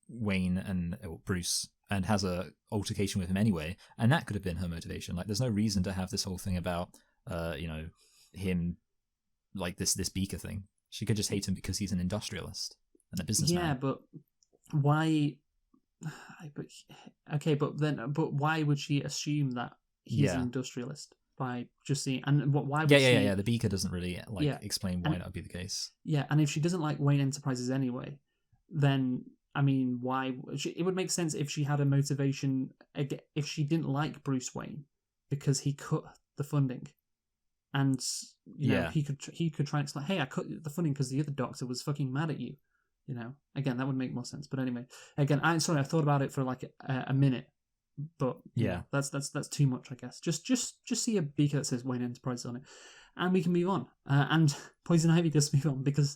Wayne and Bruce and has a altercation with him anyway, and that could have been her motivation. Like, there's no reason to have this whole thing about him, like this beaker thing. She could just hate him because he's an industrialist and a businessman.
Yeah, but why? But why would she assume that he's an industrialist by just seeing? And why? Would
yeah. The beaker doesn't really explain why that would be the case.
Yeah, and if she doesn't like Wayne Enterprises anyway, then I mean, why? It would make sense if she had a motivation. If she didn't like Bruce Wayne because he cut the funding. And he could try and explain, hey, I cut the funding because the other doctor was fucking mad at you. Again, that would make more sense. But anyway, again, I thought about it for like a minute, but that's too much, I guess. Just see a beaker that says Wayne Enterprises on it, and we can move on. And Poison Ivy does move on, because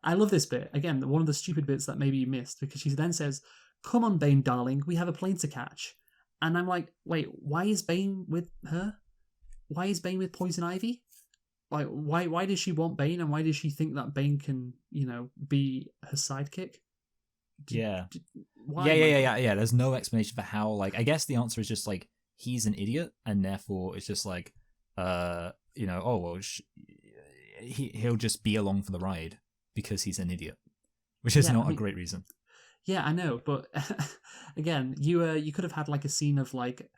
I love this bit. Again, one of the stupid bits that maybe you missed, because she then says, "Come on, Bane, darling, we have a plane to catch," and I'm like, wait, why is Bane with her? Why is Bane with Poison Ivy? Like, why does she want Bane, and why does she think that Bane can, be her sidekick?
Yeah.
Why?
Yeah. There's no explanation for how. Like, I guess the answer is just like he's an idiot, and therefore it's just like, he'll just be along for the ride because he's an idiot, which is not a great reason.
Yeah, I know, but again, you could have had like a scene of like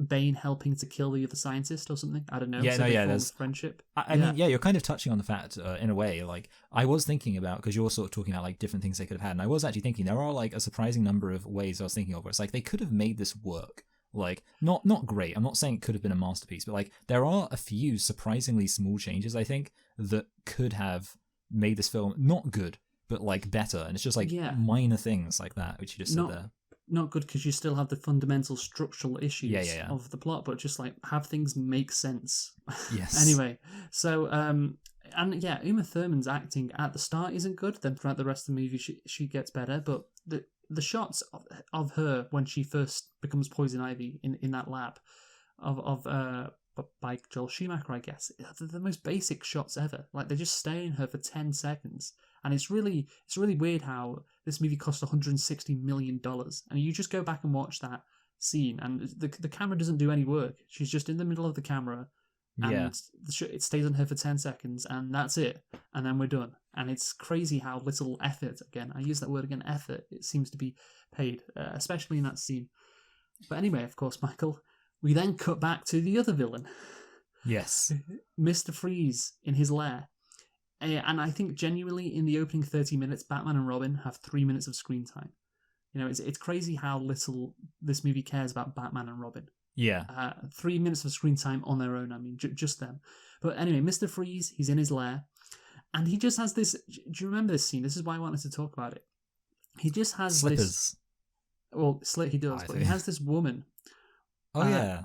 Bane helping to kill the other scientist or something. I don't know. There's friendship.
I mean, you're kind of touching on the fact in a way. Like, I was thinking about, because you're sort of talking about like different things they could have had, and I was actually thinking there are like a surprising number of ways I was thinking of where it's like they could have made this work. Like, not great. I'm not saying it could have been a masterpiece, but like there are a few surprisingly small changes I think that could have made this film not good, but like better. And it's just like minor things like that, which you just said there.
Not good because you still have the fundamental structural issues of the plot, but just like have things make sense.
Yes.
Anyway, so Uma Thurman's acting at the start isn't good. Then throughout the rest of the movie, she gets better. But the shots of her when she first becomes Poison Ivy in that lab by Joel Schumacher, I guess, they're the most basic shots ever. Like, they're just staring at her for 10 seconds. And it's really weird how this movie cost $160 million. And you just go back and watch that scene, and the camera doesn't do any work. She's just in the middle of the camera, and it stays on her for 10 seconds, and that's it. And then we're done. And it's crazy how little effort, again, I use that word again, effort, it seems to be paid, especially in that scene. But anyway, of course, Michael, we then cut back to the other villain.
Yes.
Mr. Freeze in his lair. And I think genuinely in the opening 30 minutes, Batman and Robin have 3 minutes of screen time. You know, it's crazy how little this movie cares about Batman and Robin.
Yeah.
3 minutes of screen time on their own, I mean, just them. But anyway, Mr. Freeze, he's in his lair, and he just has this... Do you remember this scene? This is why I wanted to talk about it. He just has
Slippers.
this... Well, he does, but he has this woman...
Oh, yeah.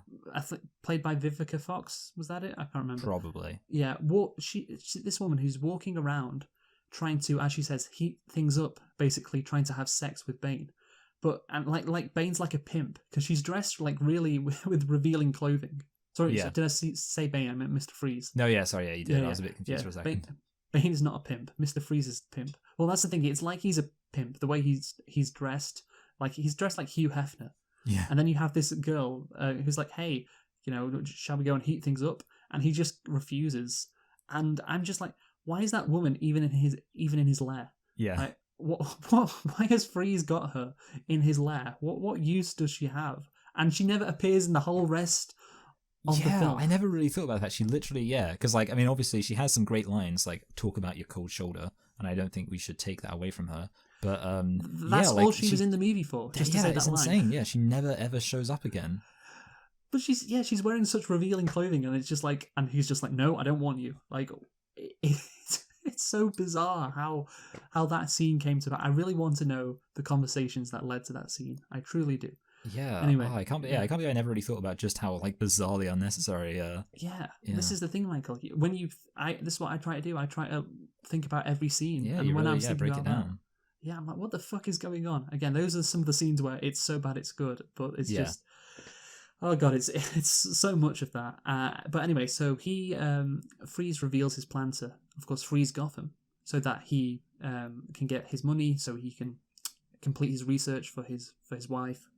Played by Vivica Fox, was that it? I can't remember.
Probably.
Yeah, this woman who's walking around trying to, as she says, heat things up, basically trying to have sex with Bane. And like Bane's like a pimp, because she's dressed like really with revealing clothing. Sorry,
Yeah.
did I say Bane? I meant Mr. Freeze.
No, yeah, sorry, yeah, you did.
Yeah,
I was a bit confused for a second.
Bane's not a pimp. Mr. Freeze is the pimp. Well, that's the thing. It's like he's a pimp, the way he's dressed. Like, he's dressed like Hugh Hefner.
Yeah.
And then you have this girl who's like, hey, you know, shall we go and heat things up? And he just refuses. And I'm just like, why is that woman even in his lair?
Yeah.
Like, why has Freeze got her in his lair? What use does she have? And she never appears in the whole rest of the film.
I never really thought about that. She literally, because, like, I mean, obviously she has some great lines, like, talk about your cold shoulder, and I don't think we should take that away from her. But,
that's all she was in the movie for, just to say that
it's
line.
insane. Yeah, she never, ever shows up again.
But she's wearing such revealing clothing, and it's just like, and he's just like, no, I don't want you. Like, it's so bizarre how that scene came to that. I really want to know the conversations that led to that scene. I truly do.
Yeah.
Anyway,
I can't believe I never really thought about just how, like, bizarrely unnecessary.
Yeah. This is the thing, Michael. This is what I try to do. I try to think about every scene.
Yeah,
and
you
when
really,
I'm thinking
break
about
it down.
Yeah, I'm like, what the fuck is going on? Again, those are some of the scenes where it's so bad it's good, but it's just, oh god, it's so much of that. But anyway, so Freeze reveals his plan to, of course, freeze Gotham, so that he can get his money, so he can complete his research for his wife.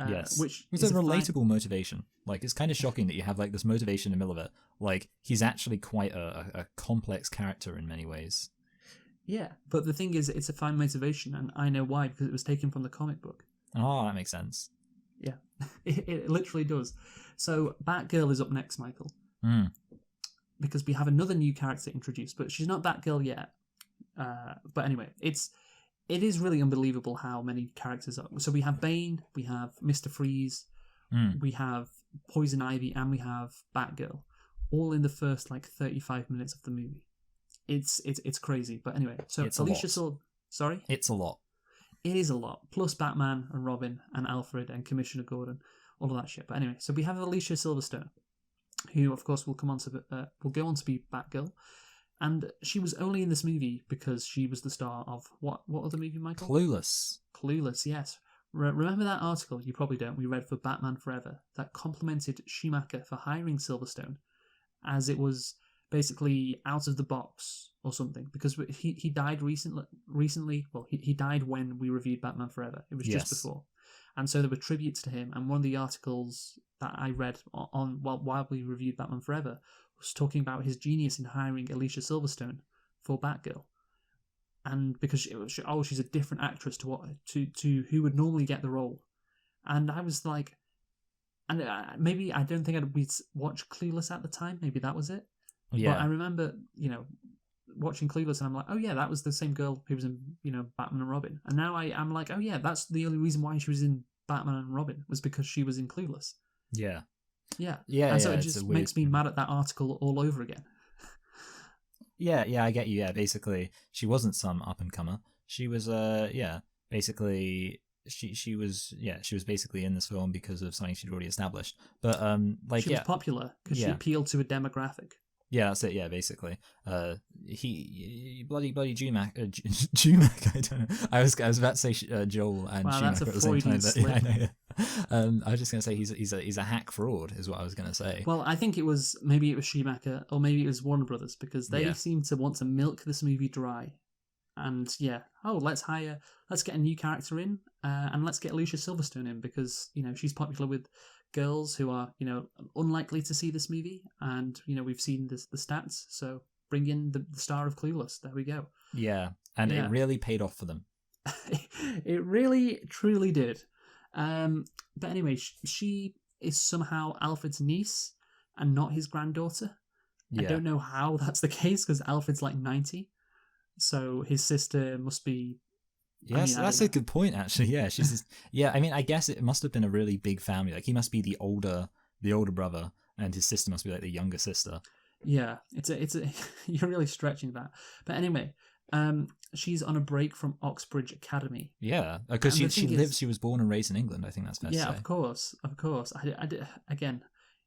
Yes,
which
it's a relatable motivation. Like, it's kind of shocking that you have, like, this motivation in the middle of it. Like, he's actually quite a complex character in many ways.
Yeah, but the thing is, it's a fine motivation, and I know why, because it was taken from the comic book.
Oh, that makes sense.
Yeah, it literally does. So Batgirl is up next, Michael. Because we have another new character introduced, but she's not Batgirl yet. But anyway, it is really unbelievable how many characters are. So we have Bane, we have Mr. Freeze, we have Poison Ivy, and we have Batgirl, all in the first, like, 35 minutes of the movie. It's crazy. But anyway, so
it's
Alicia Sorry?
It's a lot.
It is a lot. Plus Batman and Robin and Alfred and Commissioner Gordon, all of that shit. But anyway, so we have Alicia Silverster, who of course will go on to be Batgirl, and she was only in this movie because she was the star of what other movie, Michael? Clueless, yes. Remember that article? You probably don't. We read for Batman Forever that complimented Schumacher for hiring Silverstone, as it was basically out of the box or something, because he died recently. Well, he died when we reviewed Batman Forever. It was just before, and so there were tributes to him. And one of the articles that I read while we reviewed Batman Forever was talking about his genius in hiring Alicia Silverstone for Batgirl, and because she's a different actress to who would normally get the role, and I was like, and maybe I don't think we'd watched Clueless at the time. Maybe that was it.
Yeah.
But I remember, watching Clueless, and I'm like, oh yeah, that was the same girl who was in, Batman and Robin. And now I'm like, oh yeah, that's the only reason why she was in Batman and Robin, was because she was in Clueless.
Yeah.
Yeah.
Yeah.
And so it just makes me mad at that article all over again.
Yeah, I get you. Yeah, basically, she wasn't some up and comer. She was, basically. She was basically in this film because of something she'd already established. But she was popular because she appealed to a demographic. Yeah, that's it. Yeah, basically, he bloody Schumacher. I don't know. I was about to say Joel and Schumacher at the same time. But, yeah, I know. Yeah. I was just gonna say he's a hack fraud, is what I was gonna say.
Well, I think it was Schumacher, or maybe it was Warner Brothers, because they seem to want to milk this movie dry. And let's get a new character in, and let's get Alicia Silverstone in, because she's popular with girls who are unlikely to see this movie, and we've seen the stats. So bring in the star of Clueless. There we go. Yeah, and it really paid off for them. It really, truly did. But anyway, she is somehow Alfred's niece and not his granddaughter. I
Yeah.
don't know how that's the case because Alfred's like 90, so his sister must be. I
Yes,
mean, I don't
that's a
know.
good point, actually. Yeah, she's just, yeah. I mean, I guess it must have been a really big family. Like he must be the older brother, and his sister must be like the younger sister.
Yeah, it's a you're really stretching that. But anyway, she's on a break from Oxbridge Academy,
Yeah, because
and the
she
thing
lives.
is,
She was born and raised in England. I think that's fair to
yeah,
say.
of course. Again,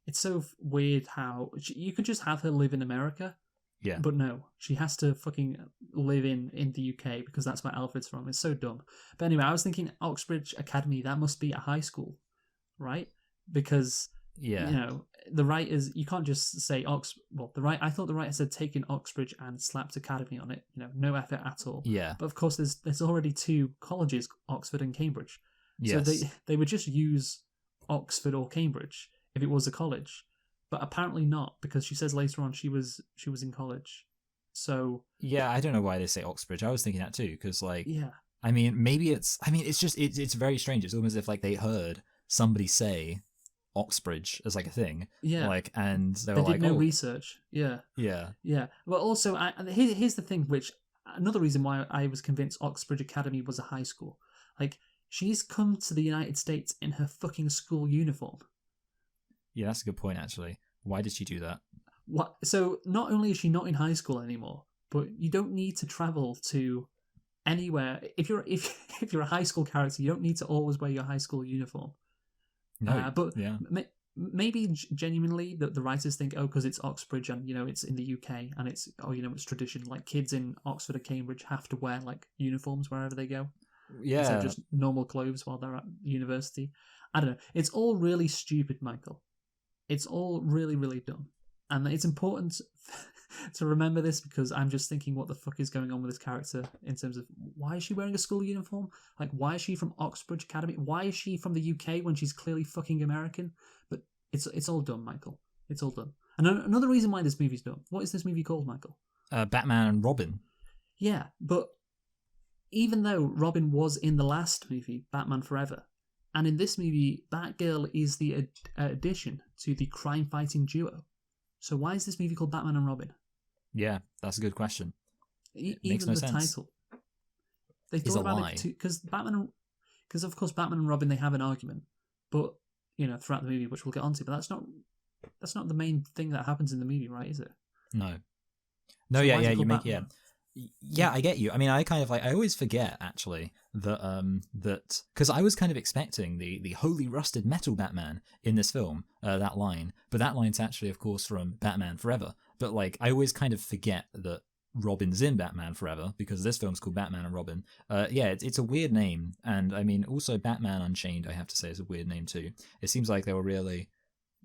it's so weird how you could just have her live in America,
Yeah,
but no, she has to fucking live in the UK because that's where Alfred's from. It's so dumb. But anyway, I was thinking Oxbridge Academy, that must be a high school, right? Because
yeah,
you know the writers, you can't just say I thought the writers had taken Oxbridge and slapped Academy on it. No effort at all.
yeah.
But of course, there's already two colleges, Oxford and Cambridge, so
Yes.
they would just use Oxford or Cambridge if it was a college. But apparently not, because she says later on she was in college. So
Yeah, I don't know why they say Oxbridge. I was thinking that too, because like,
yeah,
I mean, maybe it's. I mean, it's just it's very strange. It's almost as if like they heard somebody say Oxbridge as like a thing,
yeah,
like, and they
they
were
did
like,
no
oh,
research. Yeah,
yeah,
yeah. But also, here's the thing, which another reason why I was convinced Oxbridge Academy was a high school. Like, she's come to the United States in her fucking school uniform.
yeah. That's a good point, actually. Why did she do that?
What? So not only is she not in high school anymore, but you don't need to travel to anywhere. If you're a high school character, you don't need to always wear your high school uniform.
No,
But
yeah,
maybe genuinely the writers think, oh, because it's Oxbridge and it's in the UK and it's it's tradition. Like kids in Oxford or Cambridge have to wear like uniforms wherever they go instead of
yeah.
just normal clothes while they're at university. I don't know. It's all really stupid, Michael. It's all really, really dumb. And it's important to remember this because I'm just thinking what the fuck is going on with this character in terms of why is she wearing a school uniform? Like, why is she from Oxbridge Academy? Why is she from the UK when she's clearly fucking American? But it's all dumb, Michael. It's all dumb. And another reason why this movie's dumb. What is this movie called, Michael?
Batman and Robin.
Yeah, but even though Robin was in the last movie, Batman Forever, and in this movie, Batgirl is the addition to the crime-fighting duo. So why is this movie called Batman and Robin?
Yeah, that's a good question. Makes
Even
no
the
sense.
title. They
Is
thought
a
about
lie.
it because of course Batman and Robin they have an argument, but throughout the movie, which we'll get onto, but that's not the main thing that happens in the movie, right? Is it?
No. No,
So
yeah,
why is
yeah,
it
you
called
make
Batman?
yeah, I get you. I mean, I kind of like I always forget actually that because I was kind of expecting the holy rusted metal Batman in this film, that line, but that line's actually of course from Batman Forever. But like I always kind of forget that Robin's in Batman Forever because this film's called Batman and Robin. Yeah, it's a weird name, and I mean also Batman Unchained, I have to say, is a weird name too. It seems like they were really,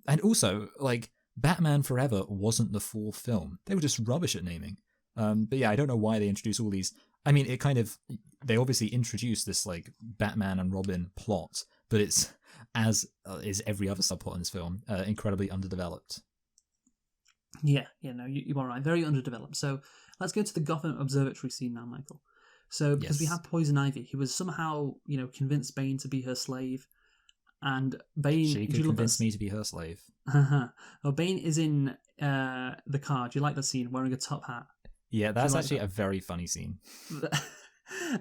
and also like Batman Forever wasn't the fourth film. They were just rubbish at naming. But yeah, I don't know why they introduce all these. I mean, it kind of they obviously introduced this like Batman and Robin plot, but it's as is every other subplot in this film, incredibly underdeveloped.
Yeah, no, you are right. Very underdeveloped. So let's go to the Gotham Observatory scene now, Michael. So because we
Yes,
have Poison Ivy, who was somehow convinced Bane to be her slave, and Bane.
she
Do
could
you love
convince
this?
me to be her slave.
Well, Bane is in the car. Do you like the scene wearing a top hat?
Yeah,
Do you
that's
like
actually a very funny scene.
that?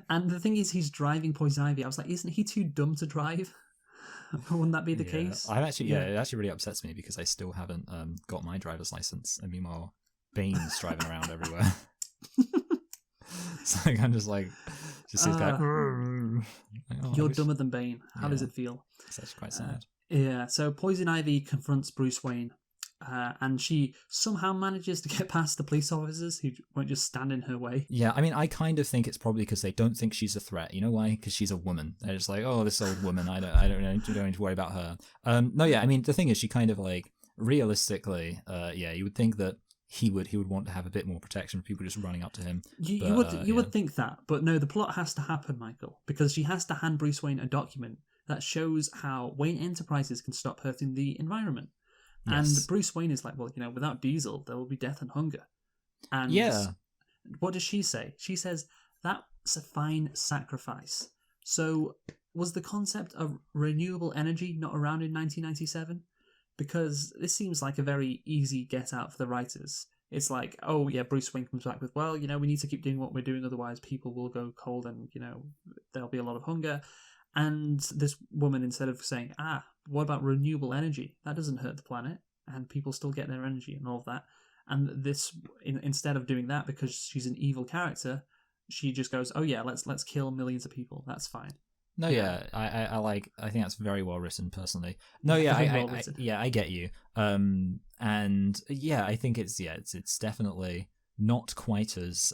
And the thing is, he's driving Poison Ivy. I was like, isn't he too dumb to drive? Wouldn't that be the
Yeah,
case?
I'm actually it actually really upsets me because I still haven't got my driver's license, and meanwhile Bane's driving around everywhere. So like, I'm just like this guy. Like, oh,
You're dumber than Bane. How does
Yeah.
it feel?
It's actually quite sad.
Yeah, so Poison Ivy confronts Bruce Wayne, and she somehow manages to get past the police officers who won't just stand in her way.
Yeah, I mean, I kind of think it's probably because they don't think she's a threat. You know why? Because she's a woman. They're just like, oh, this old woman. I don't need to worry about her. No, yeah. I mean, the thing is, she kind of like realistically, yeah, you would think that he would want to have a bit more protection for people just running up to him.
You would think that, but no, the plot has to happen, Michael, because she has to hand Bruce Wayne a document that shows how Wayne Enterprises can stop hurting the environment.
Yes.
And Bruce Wayne is like, well, without Diesel, there will be death and hunger. And
Yeah.
what does she say? She says, that's a fine sacrifice. So was the concept of renewable energy not around in 1997? because this seems like a very easy get out for the writers. It's like, oh yeah, Bruce Wayne comes back with, well, we need to keep doing what we're doing, otherwise people will go cold and, there'll be a lot of hunger. And this woman, instead of saying, what about renewable energy? That doesn't hurt the planet, and people still get their energy and all of that. And this, instead of doing that, because she's an evil character, she just goes, oh yeah, let's kill millions of people. That's fine.
No, yeah, I think that's very well written personally. No, yeah, I get you. And yeah, I think it's definitely not quite as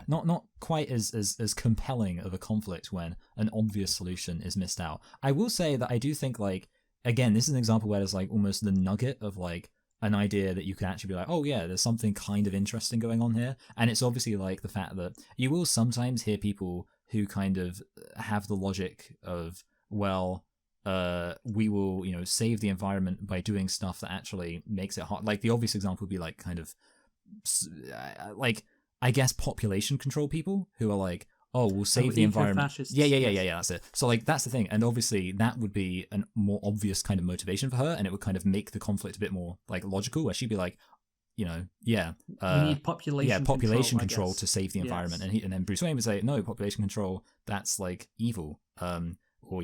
not quite as compelling of a conflict when an obvious solution is missed out. I will say that I do think, like, again, this is an example where there's like almost the nugget of like an idea that you can actually be like, oh yeah, there's something kind of interesting going on here. And it's obviously like the fact that you will sometimes hear people who kind of have the logic of, well, we will, save the environment by doing stuff that actually makes it hard. Like the obvious example would be like kind of like, I guess, population control people who are like, oh, we'll save the environment. Yeah, that's it. So like that's the thing, and obviously that would be a more obvious kind of motivation for her, and it would kind of make the conflict a bit more like logical, where she'd be like, we need population control to save the environment, and then Bruce Wayne would say, no, population control, that's like evil, or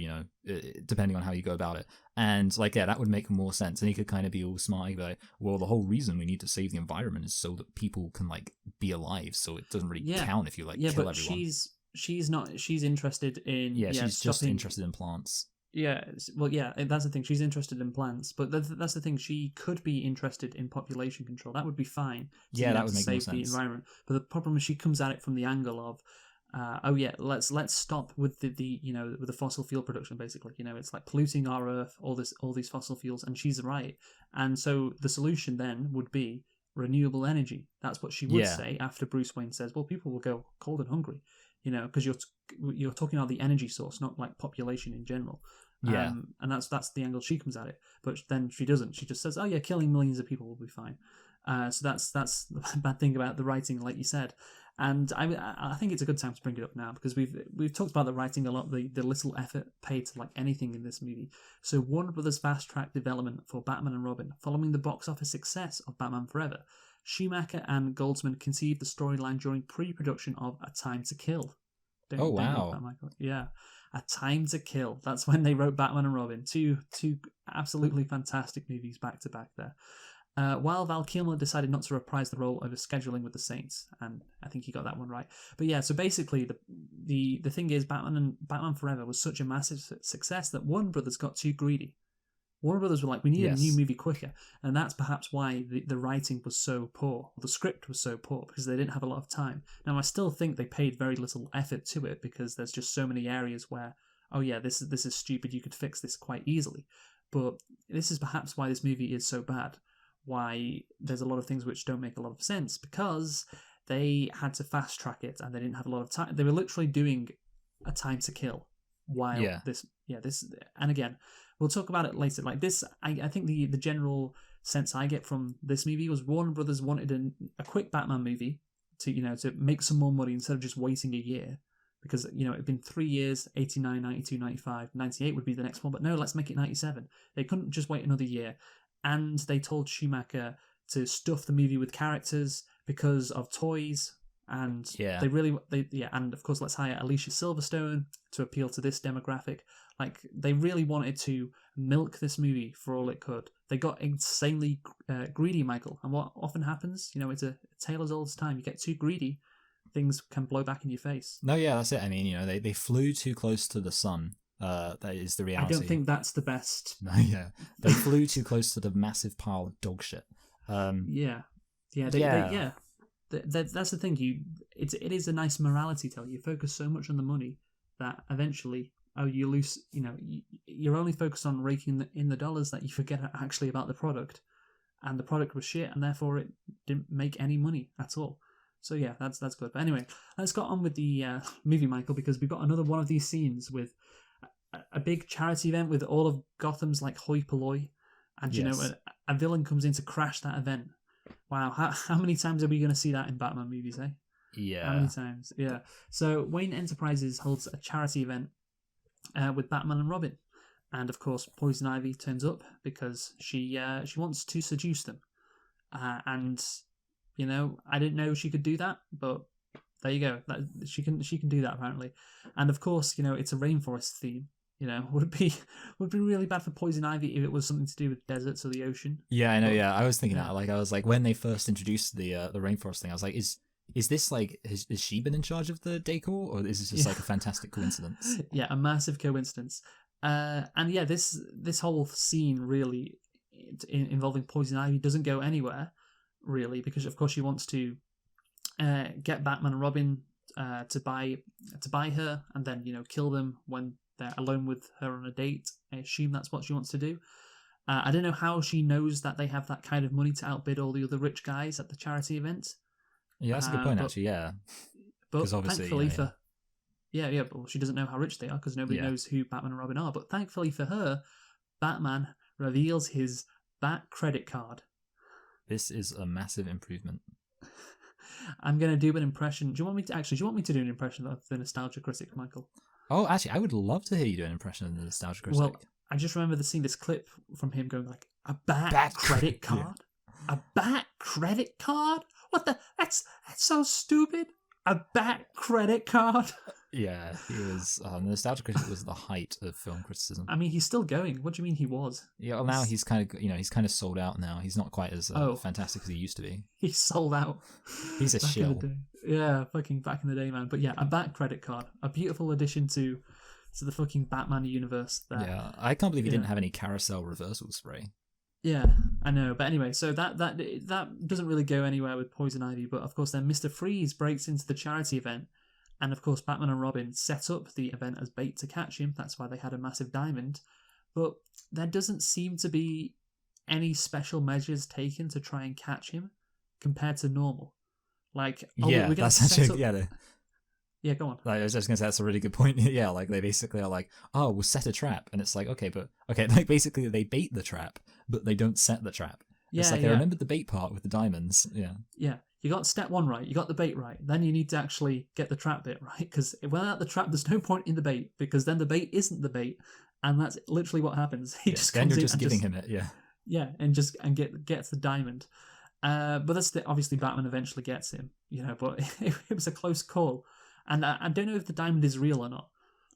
depending on how you go about it, and like that would make more sense, and he could kind of be all smart, he'd be like, well, the whole reason we need to save the environment is so that people can like be alive, so it doesn't really count if you like kill
but
everyone.
She's interested in
she's just interested in plants.
That's the thing. She's interested in plants, but that's the thing. She could be interested in population control. That would be fine.
That would make more sense.
Save the environment. But the problem is she comes at it from the angle of, let's stop with with the fossil fuel production. Basically, it's like polluting our earth. All these fossil fuels, and she's right. And so the solution then would be renewable energy. That's what she would say after Bruce Wayne says, well, people will go cold and hungry. Because you're talking about the energy source, not like population in general.
Yeah.
And that's the angle she comes at it. But then she doesn't. She just says, oh yeah, killing millions of people will be fine. So that's the bad thing about the writing, like you said. And I think it's a good time to bring it up now, because we've talked about the writing a lot, the little effort paid to like anything in this movie. So Warner Brothers fast-tracked development for Batman and Robin following the box office success of Batman Forever. Schumacher and Goldsman conceived the storyline during pre-production of A Time to Kill.
Oh, wow.
That, Michael. Yeah. A Time to Kill. That's when they wrote Batman and Robin. Two absolutely fantastic movies back to back there. While Val Kilmer decided not to reprise the role over scheduling with the Saints, and I think he got that one right. But yeah, so basically the thing is, Batman Forever was such a massive success that Warner Brothers got too greedy. Warner Brothers were like, we need a new movie quicker. And that's perhaps why the writing was so poor, or the script was so poor, because they didn't have a lot of time. Now, I still think they paid very little effort to it, because there's just so many areas where, oh yeah, this is stupid, you could fix this quite easily. But this is perhaps why this movie is so bad, why there's a lot of things which don't make a lot of sense, because they had to fast track it and they didn't have a lot of time. They were literally doing A Time to Kill while this, and again, we'll talk about it later. Like this, I think the general sense I get from this movie was Warner Brothers wanted a quick Batman movie to make some more money instead of just waiting a year, because it'd been 3 years, 89, 92, 95, 98 would be the next one, but no, let's make it 97. They couldn't just wait another year, and they told Schumacher to stuff the movie with characters because of toys. And and of course, let's hire Alicia Silverstone to appeal to this demographic. Like, they really wanted to milk this movie for all it could. They got insanely greedy, Michael. And what often happens, it's a tale as old as time. You get too greedy, things can blow back in your face.
No, yeah, that's it. I mean, they flew too close to the sun. That is the reality.
I don't think that's the best.
No, yeah, they flew too close to the massive pile of dog shit.
That's the thing. It is a nice morality tale. You focus so much on the money that eventually, you lose. You're only focused on raking in the dollars that you forget actually about the product, and the product was shit, and therefore it didn't make any money at all. So yeah, that's good. But anyway, let's get on with the movie, Michael, because we've got another one of these scenes with a big charity event with all of Gotham's like hoi polloi, and a villain comes in to crash that event. Wow, how many times are we going to see that in Batman movies, eh?
Yeah.
How many times? Yeah. So Wayne Enterprises holds a charity event with Batman and Robin. and of course Poison Ivy turns up because she wants to seduce them, and I didn't know she could do that, but there you go. She can do that apparently, and of course it's a rainforest theme. Would be really bad for Poison Ivy if it was something to do with deserts or the ocean.
Yeah, I know. Yeah, I was thinking that. Like, I was like, when they first introduced the rainforest thing, I was like, is this like has she been in charge of the decor, or is this just like a fantastic coincidence?
Yeah, a massive coincidence. And yeah, this whole scene really involving Poison Ivy doesn't go anywhere really, because of course she wants to get Batman and Robin to buy her, and then kill them when they're alone with her on a date. I assume that's what she wants to do. I don't know how she knows that they have that kind of money to outbid all the other rich guys at the charity event.
Yeah, that's a good point, actually. Yeah,
but
obviously,
thankfully for but she doesn't know how rich they are because nobody knows who Batman and Robin are. But thankfully for her, Batman reveals his Bat credit card.
This is a massive improvement.
I'm going to do an impression. Do you want me to do an impression of the Nostalgia Critic, Michael?
Oh, actually, I would love to hear you do an impression of the Nostalgia Critic.
Well, I just remember seeing this clip from him going like, a Bat credit card? Yeah. A Bat credit card? What the? That's so stupid. A Bat credit card?
Yeah, he was. The Nostalgia Critic was the height of film criticism.
I mean, he's still going. What do you mean he was?
Yeah, well, now he's kind of sold out now. He's not quite as fantastic as he used to be.
He's sold out.
He's a shill.
Yeah, fucking back in the day, man. But yeah, a Bat credit card, a beautiful addition to the fucking Batman universe. There.
Yeah, I can't believe he didn't have any carousel reversal spray.
Yeah, I know. But anyway, so that doesn't really go anywhere with Poison Ivy. But of course, then Mr. Freeze breaks into the charity event. And of course, Batman and Robin set up the event as bait to catch him. That's why they had a massive diamond. But there doesn't seem to be any special measures taken to try and catch him compared to normal. Like,
yeah, that's actually
yeah, go on.
Like, I was just gonna say that's a really good point. Yeah, like they basically are like, oh, we'll set a trap, and it's like, okay, like basically they bait the trap, but they don't set the trap. Yeah, it's like they remembered the bait part with the diamonds. Yeah.
Yeah. You got step 1 right, you got the bait right, then you need to actually get the trap bit right, because without the trap, there's no point in the bait, because then the bait isn't the bait, and that's literally what happens. He just comes in
just giving him it, yeah.
Yeah, and gets the diamond. But obviously Batman eventually gets him, but it was a close call. And I don't know if the diamond is real or not.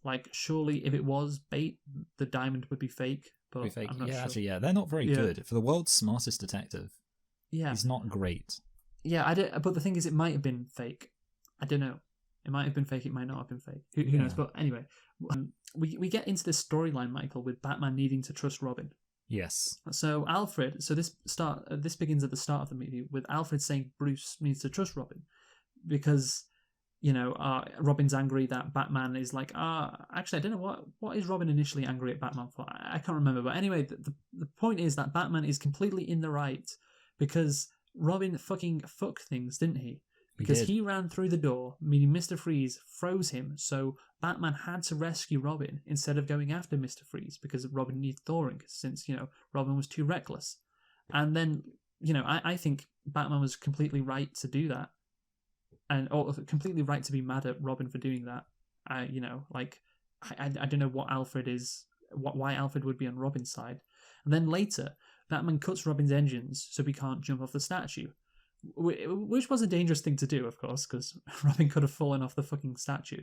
Like, surely if it was bait, the diamond would be fake. But I'm not sure.
Actually, they're not very good. For the world's smartest detective, he's not great.
Yeah, but the thing is, it might have been fake. I don't know. It might have been fake. It might not have been fake. Who knows? But anyway, we get into this storyline, Michael, with Batman needing to trust Robin.
Yes.
So Alfred. So this begins at the start of the movie with Alfred saying Bruce needs to trust Robin because Robin's angry that Batman is like, actually, I don't know what is Robin initially angry at Batman for. I can't remember. But anyway, the point is that Batman is completely in the right because Robin fucking fucked things, didn't he? Because he ran through the door, meaning Mr. Freeze froze him, so Batman had to rescue Robin instead of going after Mr. Freeze because Robin needed thawing, since, Robin was too reckless. And then, I think Batman was completely right to do that. Or completely right to be mad at Robin for doing that. I don't know what Alfred is, why Alfred would be on Robin's side. And then later, Batman cuts Robin's engines so he can't jump off the statue, which was a dangerous thing to do, of course, because Robin could have fallen off the fucking statue.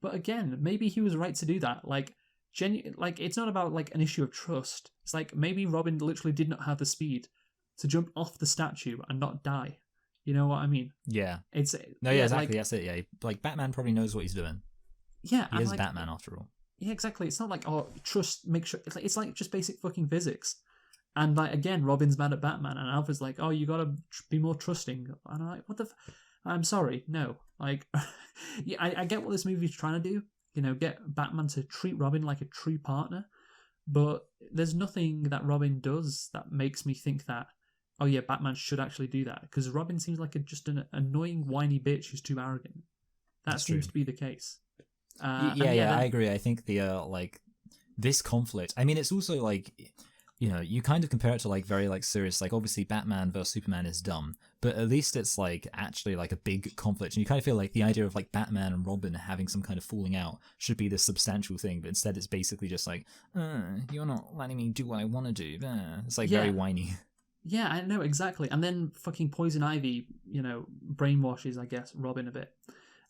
But again, maybe he was right to do that. Like, it's not about like an issue of trust. It's like maybe Robin literally did not have the speed to jump off the statue and not die. You know what I mean?
Yeah.
Exactly.
That's it. Yeah, like Batman probably knows what he's doing.
Yeah,
he is Batman after all.
Yeah, exactly. It's not like trust, make sure. It's like just basic fucking physics. And like again, Robin's mad at Batman, and Alfred's like, "Oh, you gotta be more trusting." And I'm like, "What the? I'm sorry, no." Like, yeah, I get what this movie's trying to do. Get Batman to treat Robin like a true partner, but there's nothing that Robin does that makes me think that, oh yeah, Batman should actually do that, because Robin seems like just an annoying, whiny bitch who's too arrogant. That seems to be the case.
I agree. I think the this conflict. I mean, it's also like you kind of compare it to like very like serious, like obviously Batman versus Superman is dumb, but at least it's like actually like a big conflict, and you kind of feel like the idea of like Batman and Robin having some kind of falling out should be this substantial thing, but instead it's basically just like, you're not letting me do what I want to do. It's like very whiny.
Yeah, I know, exactly. And then fucking Poison Ivy, brainwashes, I guess, Robin a bit.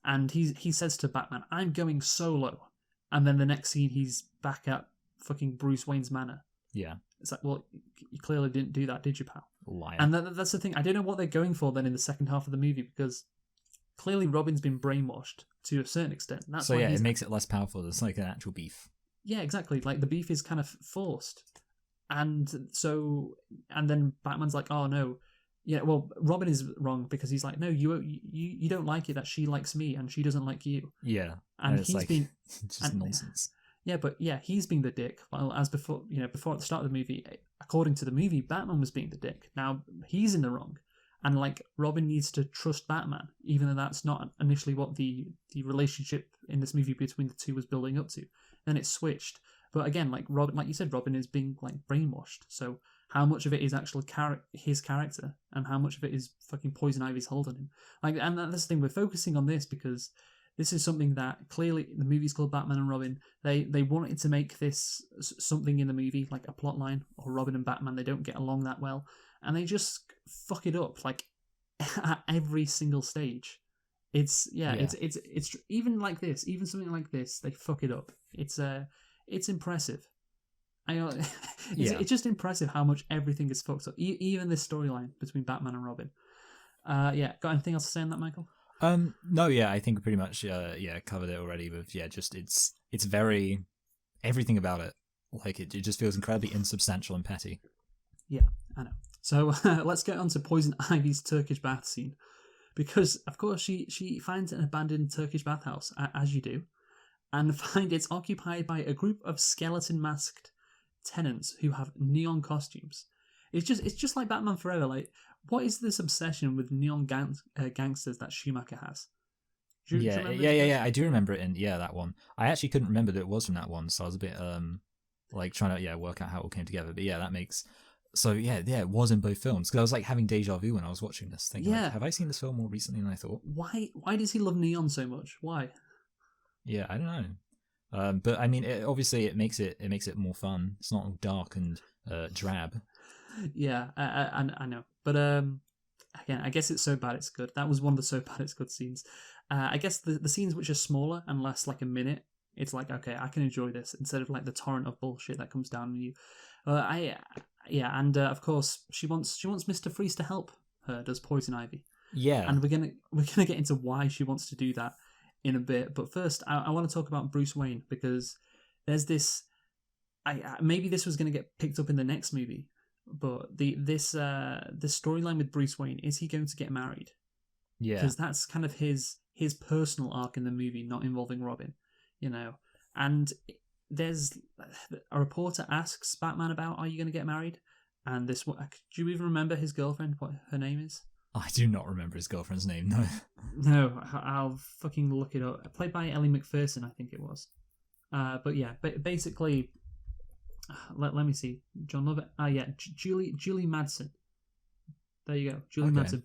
And he says to Batman, I'm going solo. And then the next scene, he's back at fucking Bruce Wayne's manor.
Yeah.
It's like, well, you clearly didn't do that, did you, pal?
Liar.
And that's the thing. I don't know what they're going for then in the second half of the movie, because clearly Robin's been brainwashed to a certain extent. That's
so, it makes it less powerful. It's like an actual beef. Yeah,
exactly. Like, the beef is kind of forced. And then Batman's like, oh, no. Yeah, well, Robin is wrong because he's like, no, you don't like it that she likes me and she doesn't like you.
Yeah.
And he's like, been...
just nonsense.
Yeah, but he's being the dick. Well, as before, before at the start of the movie, according to the movie, Batman was being the dick. Now he's in the wrong, and like Robin needs to trust Batman, even though that's not initially what the relationship in this movie between the two was building up to. Then it switched, but again, like Robin, like you said, Robin is being like brainwashed. So how much of it is actually his character, and how much of it is fucking Poison Ivy's hold on him? Like, and that's the thing. We're focusing on this because this is something that clearly the movie's called Batman and Robin. They wanted to make this something in the movie, like a plot line, or Robin and Batman, they don't get along that well. And they just fuck it up, like, at every single stage. It's even like this, even something like this, they fuck it up. It's impressive. It's just impressive how much everything is fucked up. Even this storyline between Batman and Robin. Got anything else to say on that, Michael?
No, I think pretty much, covered it already. But just it's very, everything about it, like it just feels incredibly insubstantial and petty. Yeah,
I know. So let's get on to Poison Ivy's Turkish bath scene, because of course she finds an abandoned Turkish bathhouse, as you do, and find it's occupied by a group of skeleton masked tenants who have neon costumes. It's just like Batman Forever. Like, what is this obsession with neon gangsters that Schumacher has?
Do you I do remember it in that one. I actually couldn't remember that it was from that one, so I was a bit like trying to work out how it all came together. But that makes it was in both films, because I was like having deja vu when I was watching this, thinking, like, have I seen this film more recently than I thought?
Why does he love neon so much? Why?
Yeah, I don't know. But I mean, it makes it more fun. It's not all dark and drab.
Yeah, I know. But again, I guess it's so bad it's good. That was one of the so bad it's good scenes. I guess the scenes which are smaller and less like a minute, it's like, okay, I can enjoy this instead of like the torrent of bullshit that comes down on you. And of course she wants Mr. Freeze to help her. Does Poison Ivy? Yeah, and we're gonna get into why she wants to do that in a bit. But first, I want to talk about Bruce Wayne, because there's this. Maybe this was going to get picked up in the next movie, but this storyline with Bruce Wayne, is he going to get married? Yeah, because that's kind of his personal arc in the movie, not involving Robin, And there's a reporter asks Batman about, are you going to get married? And do you even remember his girlfriend? What her name is?
I do not remember his girlfriend's name. No.
No, I'll fucking look it up. Played by Ellie McPherson, I think it was. But basically, let me see. John Lovett. Julie Madsen. There you go. Julie Madsen.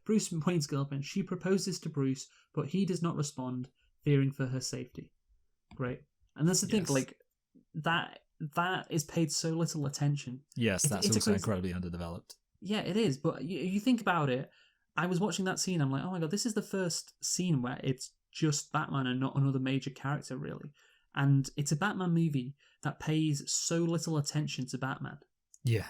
Bruce Wayne's girlfriend. She proposes to Bruce, but he does not respond, fearing for her safety. Great. And that's the thing, like, that is paid so little attention.
Yes, that's also incredibly underdeveloped.
Yeah, it is. But you think about it, I was watching that scene, I'm like, oh my god, this is the first scene where it's just Batman and not another major character, really. And it's a Batman movie that pays so little attention to Batman. Yeah.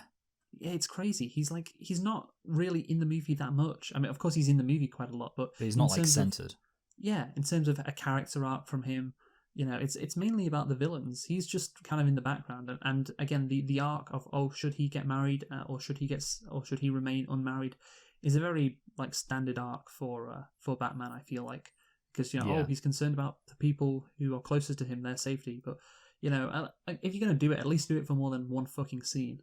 Yeah, it's crazy. He's not really in the movie that much. I mean, of course he's in the movie quite a lot, but
he's not like centered.
In terms of a character arc from him, it's mainly about the villains. He's just kind of in the background, and again, the arc of should he get married or should he remain unmarried is a very like standard arc for Batman. I feel like, because he's concerned about the people who are closest to him, their safety. But if you're gonna do it, at least do it for more than one fucking scene.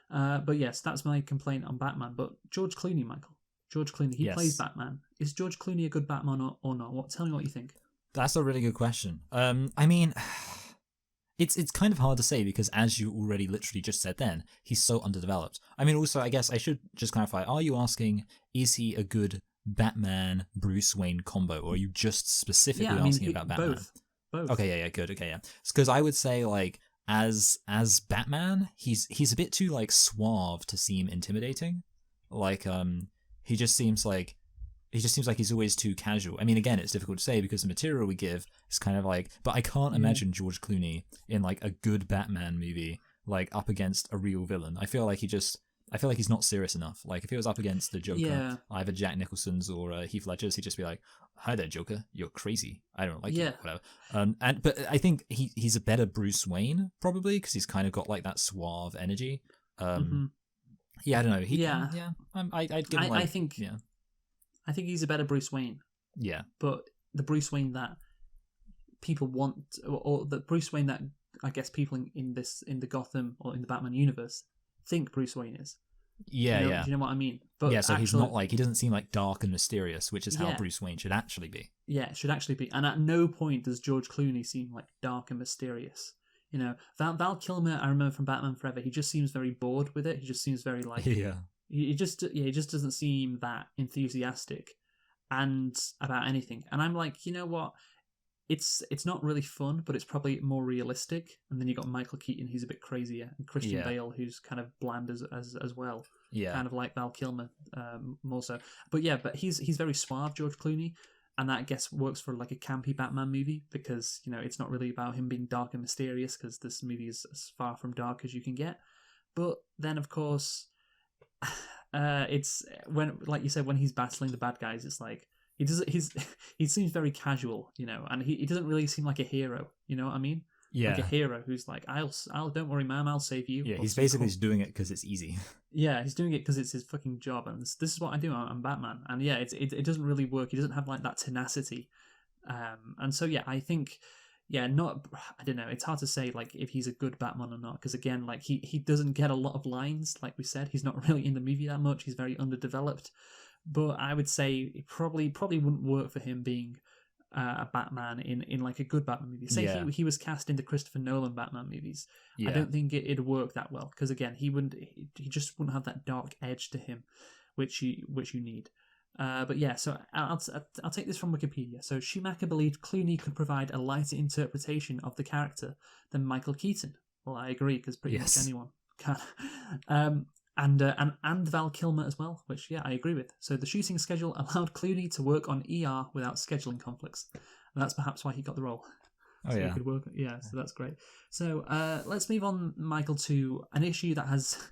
But yes, that's my complaint on Batman. But George Clooney, Michael. George Clooney, he plays Batman. Is George Clooney a good Batman or not? Tell me what you think.
That's a really good question. I mean, It's kind of hard to say because, as you already literally just said then, he's so underdeveloped. I mean, also, I guess I should just clarify, are you asking, is he a good Batman Bruce Wayne combo, or are you just specifically asking about Batman?
Both.
Okay, yeah, good. Okay, yeah. Because I would say, like, as Batman, he's a bit too, like, suave to seem intimidating. Like, he just seems like he's always too casual. I mean, again, it's difficult to say because the material we give is kind of like, but I can't imagine George Clooney in like a good Batman movie, like up against a real villain. I feel like he's not serious enough. Like if he was up against the Joker, either Jack Nicholson's or Heath Ledger's, he'd just be like, "Hi there, Joker, you're crazy. I don't like you." Whatever. But I think he's a better Bruce Wayne probably because he's kind of got like that suave energy. Yeah, I don't know. I'd give him like,
I think he's a better Bruce Wayne.
Yeah.
But the Bruce Wayne that people want, or the Bruce Wayne that I guess people in the Gotham or in the Batman universe think Bruce Wayne is.
Yeah,
Do you know what I mean? But
yeah, so he's not like, he doesn't seem like dark and mysterious, which is how Bruce Wayne should actually be.
Yeah, it should actually be. And at no point does George Clooney seem like dark and mysterious. You know, Val Kilmer, I remember from Batman Forever, he just seems very bored with it. He just seems very like... He just doesn't seem that enthusiastic and about anything. And I'm like, you know what? It's not really fun, but it's probably more realistic. And then you got Michael Keaton, who's a bit crazier, and Christian Bale, who's kind of bland as well. Yeah, kind of like Val Kilmer, more so. But he's very suave, George Clooney, and that I guess works for like a campy Batman movie because it's not really about him being dark and mysterious because this movie is as far from dark as you can get. But then of course. It's when, like you said, when he's battling the bad guys, it's like he seems very casual, and he doesn't really seem like a hero, you know what I mean? Yeah, like a hero who's like, I'll don't worry, ma'am, I'll save you.
Yeah, he's basically just doing it because it's easy.
Yeah, he's doing it because it's his fucking job, and this is what I do. I'm Batman, and yeah, it doesn't really work. He doesn't have like that tenacity, and so I think. Yeah, I don't know. It's hard to say like if he's a good Batman or not because again, like he doesn't get a lot of lines. Like we said, he's not really in the movie that much. He's very underdeveloped. But I would say it probably wouldn't work for him being a Batman in like a good Batman movie. Say he was cast in the Christopher Nolan Batman movies. I don't think it'd work that well because again, he just wouldn't have that dark edge to him, which you need. But yeah, so I'll take this from Wikipedia. So Schumacher believed Clooney could provide a lighter interpretation of the character than Michael Keaton. Well, I agree because pretty much anyone can. And Val Kilmer as well, which I agree with. So the shooting schedule allowed Clooney to work on ER without scheduling conflicts, and that's perhaps why he got the role. So he could work. Yeah, so that's great. So let's move on, Michael, to an issue that has.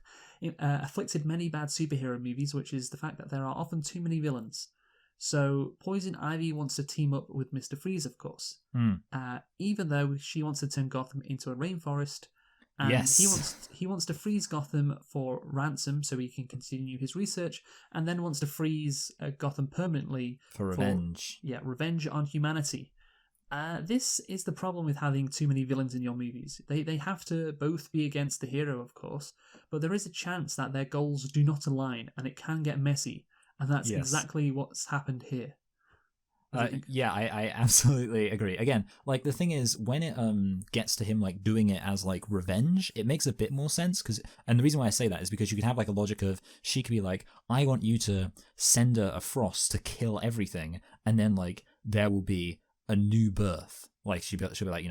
Afflicted many bad superhero movies, which is the fact that there are often too many villains. So Poison Ivy wants to team up with Mr. Freeze, of course, even though she wants to turn Gotham into a rainforest. And he wants to freeze Gotham for ransom so he can continue his research, and then wants to freeze Gotham permanently
for revenge.
Revenge on humanity. This is the problem with having too many villains in your movies. They have to both be against the hero, of course, but there is a chance that their goals do not align, and it can get messy, and that's exactly what's happened here.
I absolutely agree. Again, like the thing is, when it gets to him like doing it as like revenge, it makes a bit more sense. And the reason why I say that is because you can have like a logic of she could be like, I want you to send a frost to kill everything, and then like there will be a new birth. Like she'll be like,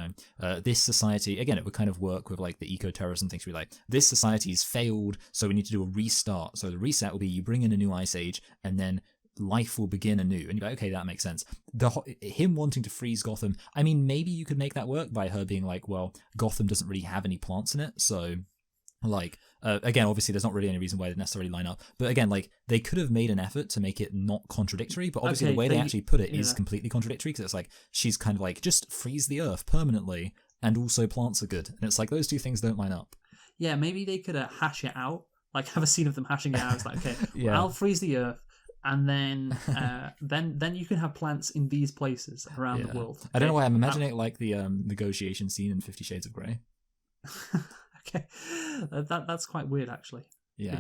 this society, again, it would kind of work with like the eco-terrorism things. She'd be like, this society's failed, so we need to do a restart. So the reset will be you bring in a new ice age, and then life will begin anew. And you're like, okay, that makes sense. Him wanting to freeze Gotham, I mean, maybe you could make that work by her being like, well, Gotham doesn't really have any plants in it, so like, again, obviously there's not really any reason why they necessarily line up, but again, like they could have made an effort to make it not contradictory, but obviously the way they actually put it is completely contradictory, because it's like she's kind of like, just freeze the earth permanently and also plants are good, and it's like those two things don't line up.
Yeah, maybe they could hash it out, like have a scene of them hashing it out. It's like, okay, well, I'll freeze the earth, and then then you can have plants in these places around the world. Okay?
I don't know why I'm imagining it like the negotiation scene in 50 Shades of Grey.
Okay, that's quite weird, actually.
Yeah,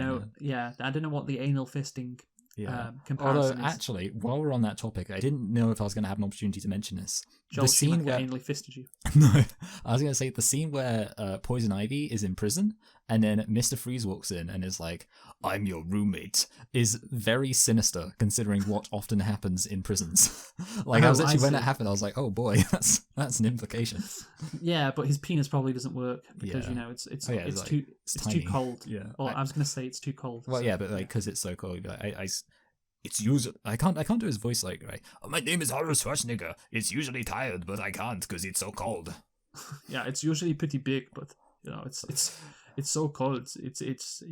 I don't know what the anal fisting comparison.
Although, actually, while we're on that topic, I didn't know if I was going to have an opportunity to mention this.
Joel Schumacher anally fisted you.
No, I was going to say the scene where Poison Ivy is in prison and then Mr. Freeze walks in and is like, "I'm your roommate," is very sinister considering what often happens in prisons. Like, when that happened, I was like, oh boy, that's an implication.
Yeah, but his penis probably doesn't work because it's too cold.
Yeah.
Or I was going to say it's too cold.
Well, yeah, but like because it's so cold, it's usually I can't do his voice like right. "Oh, my name is Arnold Schwarzenegger. It's usually tired, but I can't because it's so cold."
Yeah, it's usually pretty big, but it's so cold. It's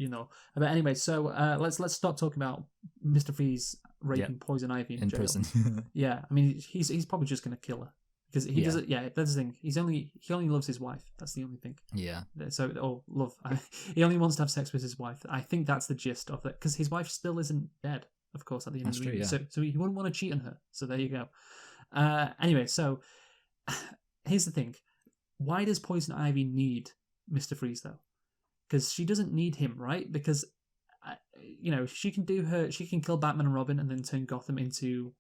But anyway, so let's stop talking about Mr. Freeze raping Poison Ivy in jail.
Prison.
Yeah, I mean he's probably just gonna kill her because he doesn't. Yeah, that's the thing. He only loves his wife. That's the only thing.
Yeah.
So love. He only wants to have sex with his wife. I think that's the gist of it because his wife still isn't dead. Of course, at the end of the movie. Yeah. So he wouldn't want to cheat on her. So there you go. Anyway, so here's the thing. Why does Poison Ivy need Mr. Freeze though? Because she doesn't need him, right? Because she can kill Batman and Robin and then turn Gotham into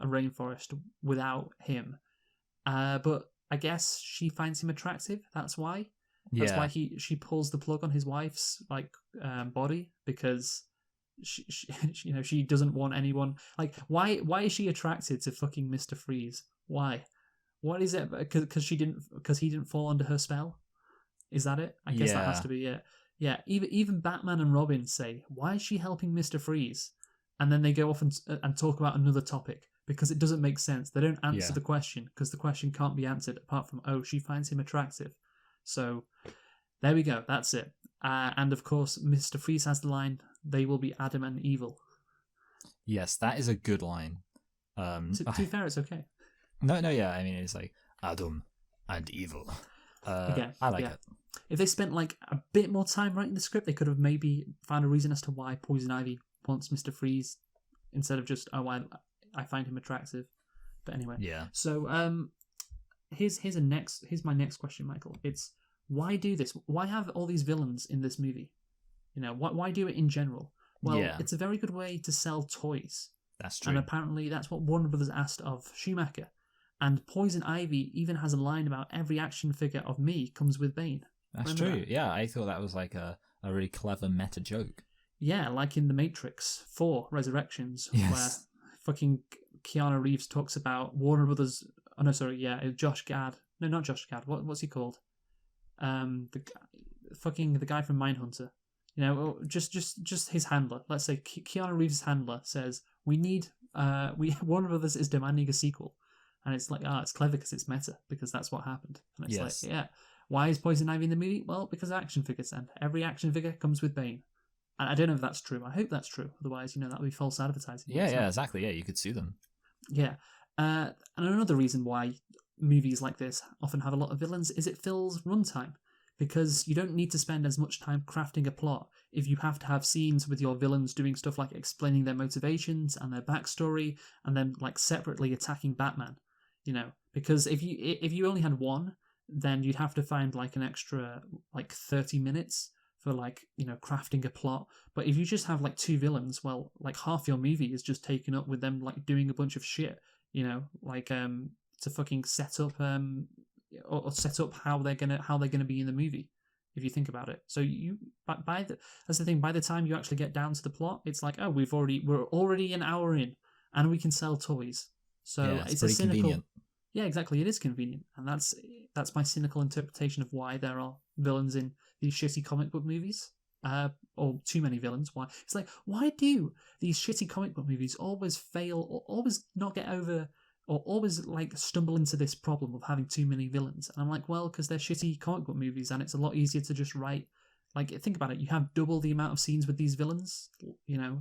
a rainforest without him. But I guess she finds him attractive. That's why. That's why she pulls the plug on his wife's body because she doesn't want anyone. Like why is she attracted to fucking Mr. Freeze? Why? What is it? Because he didn't fall under her spell. Is that it? I guess that has to be it. Yeah. Even Batman and Robin say, "Why is she helping Mr. Freeze?" And then they go off and talk about another topic because it doesn't make sense. They don't answer the question because the question can't be answered apart from she finds him attractive. So there we go. That's it. And of course, Mr. Freeze has the line, "They will be Adam and evil."
Yes, that is a good line.
To be fair, it's okay.
No, yeah. I mean, it's like Adam and evil. I like it.
If they spent a bit more time writing the script, they could have maybe found a reason as to why Poison Ivy wants Mr. Freeze instead of just I find him attractive. But anyway, So here's my next question, Michael. It's why do this? Why have all these villains in this movie? Why do it in general? Well, it's a very good way to sell toys.
That's true.
And apparently that's what Warner Brothers asked of Schumacher. And Poison Ivy even has a line about every action figure of me comes with Bane.
That's true. That? Yeah, I thought that was a really clever meta joke.
Yeah, like in The Matrix 4 Resurrections, where fucking Keanu Reeves talks about Warner Brothers. Oh no, sorry, Josh Gad. No, not Josh Gad. What's he called? The guy from Mindhunter. Just his handler. Let's say Keanu Reeves' handler says Warner Brothers is demanding a sequel. And it's like, it's clever because it's meta, because that's what happened. And it's why is Poison Ivy in the movie? Well, because action figures, and every action figure comes with Bane. And I don't know if that's true. I hope that's true. Otherwise, that would be false advertising.
Yeah, exactly. Yeah, you could sue them.
Yeah. And another reason why movies like this often have a lot of villains is it fills runtime. Because you don't need to spend as much time crafting a plot if you have to have scenes with your villains doing stuff like explaining their motivations and their backstory, and then separately attacking Batman. Because if you only had one, then you'd have to find an extra 30 minutes for crafting a plot. But if you just have two villains, well, half your movie is just taken up with them doing a bunch of shit, to fucking set up or set up how they're gonna be in the movie. If you think about it, so that's the thing. By the time you actually get down to the plot, it's we're already an hour in, and we can sell toys. So it's a cynical. Convenient. Yeah, exactly. It is convenient, and that's my cynical interpretation of why there are villains in these shitty comic book movies, or too many villains. Why it's why do these shitty comic book movies always fail, or always not get over, or always stumble into this problem of having too many villains? And I'm well, because they're shitty comic book movies, and it's a lot easier to just write. Think about it. You have double the amount of scenes with these villains.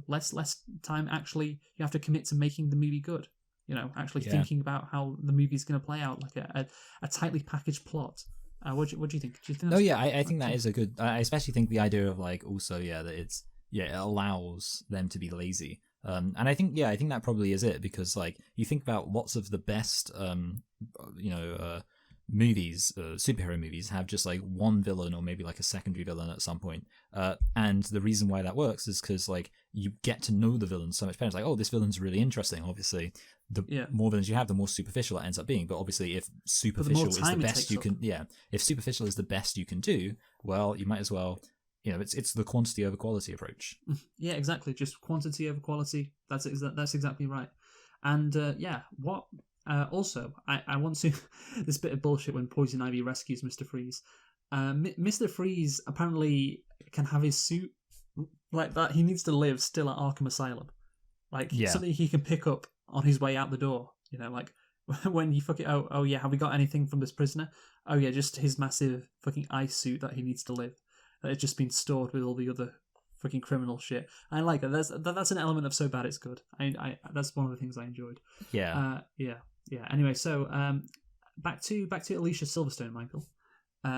Less time actually. You have to commit to making the movie good. Thinking about how the movie's going to play out, a tightly packaged plot. What do you think? Do you think?
I think that is a good. I especially think the idea of also that it allows them to be lazy. And I think that probably is it, because you think about lots of the best movies, superhero movies, have just like one villain or maybe like a secondary villain at some point. And the reason why that works is because like you get to know the villain so much better. It's like, oh, this villain's really interesting. Obviously, the more villains you have, the more superficial it ends up being. But obviously, if superficial is the best you can, if superficial is the best you can do, well, you might as well. It's the quantity over quality approach.
Yeah, exactly. Just quantity over quality. That's exactly right. And also, I want to this bit of bullshit when Poison Ivy rescues Mr. Freeze. Mr. Freeze apparently can have his suit like that. He needs to live still at Arkham Asylum, like something he can pick up on his way out the door. Like when you fuck it out. Oh yeah, have we got anything from this prisoner? Oh yeah, just his massive fucking ice suit that he needs to live. That has just been stored with all the other fucking criminal shit. I like that. That's an element of So Bad It's Good. I that's one of the things I enjoyed.
Yeah.
Anyway, so back to Alicia Silverstone, Michael.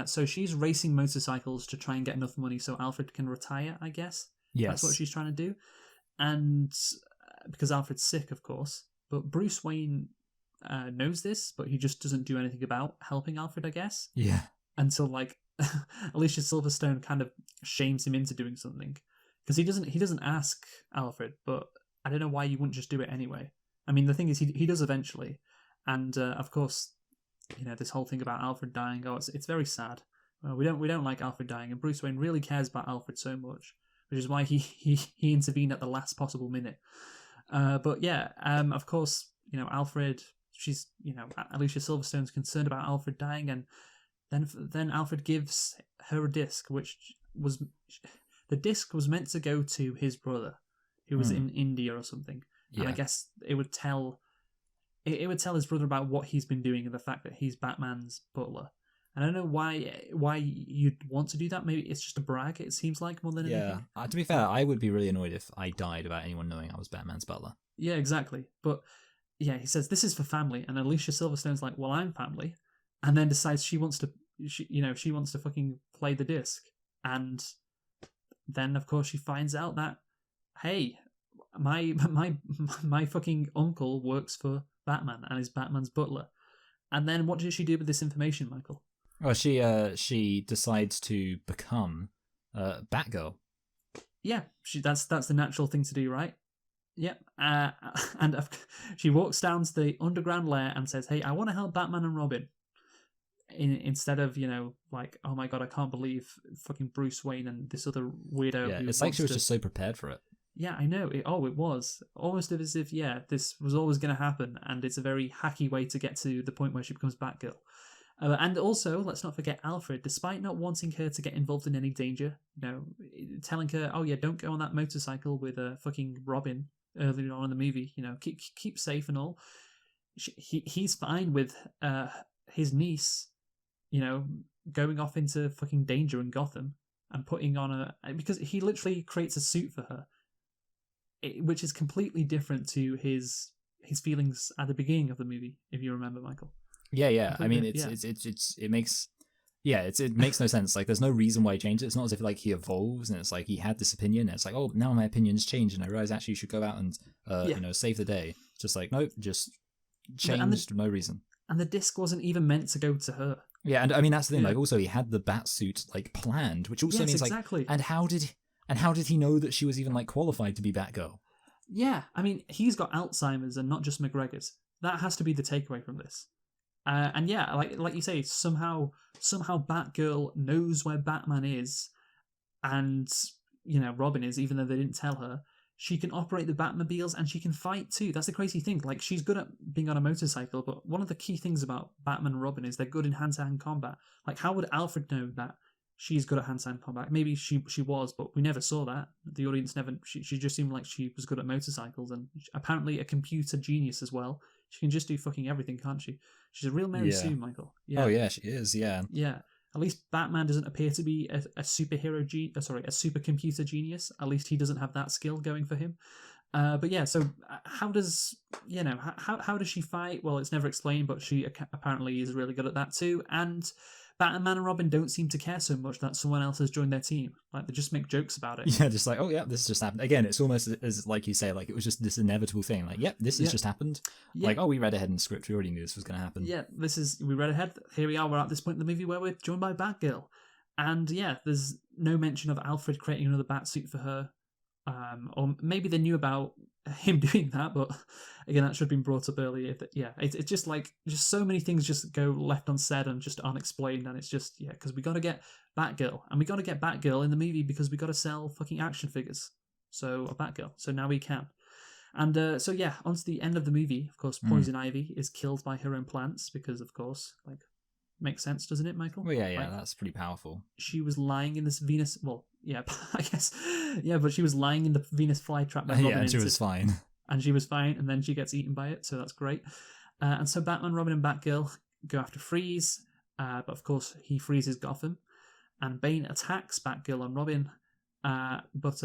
So she's racing motorcycles to try and get enough money so Alfred can retire, I guess.
Yes.
That's what she's trying to do. And because Alfred's sick, of course. But Bruce Wayne knows this, but he just doesn't do anything about helping Alfred, I guess.
Yeah.
Until like Alicia Silverstone kind of shames him into doing something. Because he doesn't ask Alfred, but I don't know why you wouldn't just do it anyway. I mean, the thing is, he does eventually. And of course, this whole thing about Alfred dying. Oh, it's very sad. We don't like Alfred dying, and Bruce Wayne really cares about Alfred so much, which is why he intervened at the last possible minute. But yeah, of course, Alfred. She's Alicia Silverstone's concerned about Alfred dying, and then Alfred gives her a disc, which was the disc was meant to go to his brother, who was in India or something, and I guess it would tell. It would tell his brother about what he's been doing and the fact that he's Batman's butler. And I don't know why you'd want to do that. Maybe it's just a brag, it seems like, more than anything.
Yeah, to be fair, I would be really annoyed if I died without anyone knowing I was Batman's butler.
Yeah, exactly. But yeah, he says, this is for family. And Alicia Silverstone's like, well, I'm family. And then decides she wants to fucking play the disc. And then, of course, she finds out that, hey, my fucking uncle works for Batman and is Batman's butler. And then what does she do with this information, Michael?
Well, she decides to become Batgirl.
Yeah, that's the natural thing to do, right? Yep. And she walks down to the underground lair and says, "Hey, I want to help Batman and Robin." Instead of like, oh my god, I can't believe fucking Bruce Wayne and this other weirdo.
Yeah, it's like she was just so prepared for it.
Yeah, I know. It was almost as if, this was always going to happen, and it's a very hacky way to get to the point where she becomes Batgirl. And also, let's not forget Alfred, despite not wanting her to get involved in any danger, telling her, oh yeah, don't go on that motorcycle with fucking Robin earlier on in the movie, keep safe and all. He's fine with his niece, going off into fucking danger in Gotham and putting on because he literally creates a suit for her. Which is completely different to his feelings at the beginning of the movie, if you remember, Michael.
Yeah. I mean, it makes no sense. Like, there's no reason why he changed it. It's not as if like he evolves and it's like he had this opinion. And it's like, oh, now my opinion's changed, and I realize actually you should go out and save the day. It's just like, nope, just changed, no reason.
And the disc wasn't even meant to go to her.
Yeah, and I mean that's the thing. Like, also he had the bat suit like planned, which also means
exactly.
And how did he know that she was even like qualified to be Batgirl?
Yeah, I mean, he's got Alzheimer's and not just McGregor's. That has to be the takeaway from this. And yeah, like you say, somehow Batgirl knows where Batman is, and Robin is, even though they didn't tell her. She can operate the Batmobiles and she can fight too. That's the crazy thing. Like, she's good at being on a motorcycle, but one of the key things about Batman and Robin is they're good in hand-to-hand combat. Like, how would Alfred know that she's good at hand-to-hand combat? Maybe she was, but we never saw that. The audience never. She just seemed like she was good at motorcycles, and apparently a computer genius as well. She can just do fucking everything, can't she? She's a real Mary Sue, Michael. Yeah.
Oh yeah, she is. Yeah.
Yeah. At least Batman doesn't appear to be a supercomputer genius. At least he doesn't have that skill going for him. But yeah, so how does how does she fight? Well, it's never explained, but she apparently is really good at that too. And Batman and Robin don't seem to care so much that someone else has joined their team. Like, they just make jokes about it.
Yeah, just like, oh yeah, this just happened. Again, it's almost as like you say, like it was just this inevitable thing. Like, yep, this has just happened.
Yeah.
Like, oh, we read ahead in the script. We already knew this was going to happen.
Yeah, we read ahead. Here we are. We're at this point in the movie where we're joined by Batgirl. And yeah, there's no mention of Alfred creating another Batsuit for her. Or maybe they knew about him doing that, but again, that should have been brought up earlier. It's just like, just so many things just go left unsaid and just unexplained, and it's just, because we got to get Batgirl, and we got to get Batgirl in the movie because we got to sell fucking action figures. So, a Batgirl. So now we can. And onto the end of the movie, of course, Poison Ivy is killed by her own plants because, of course, like, makes sense, doesn't it, Michael?
Well, yeah,
like,
that's pretty powerful.
She was lying in this Venus. Well, yeah, I guess. Yeah, but she was lying in the Venus flytrap.
Yeah, and she was fine.
And she was fine, and then she gets eaten by it, so that's great. And so Batman, Robin, and Batgirl go after Freeze, but of course he freezes Gotham, and Bane attacks Batgirl and Robin, but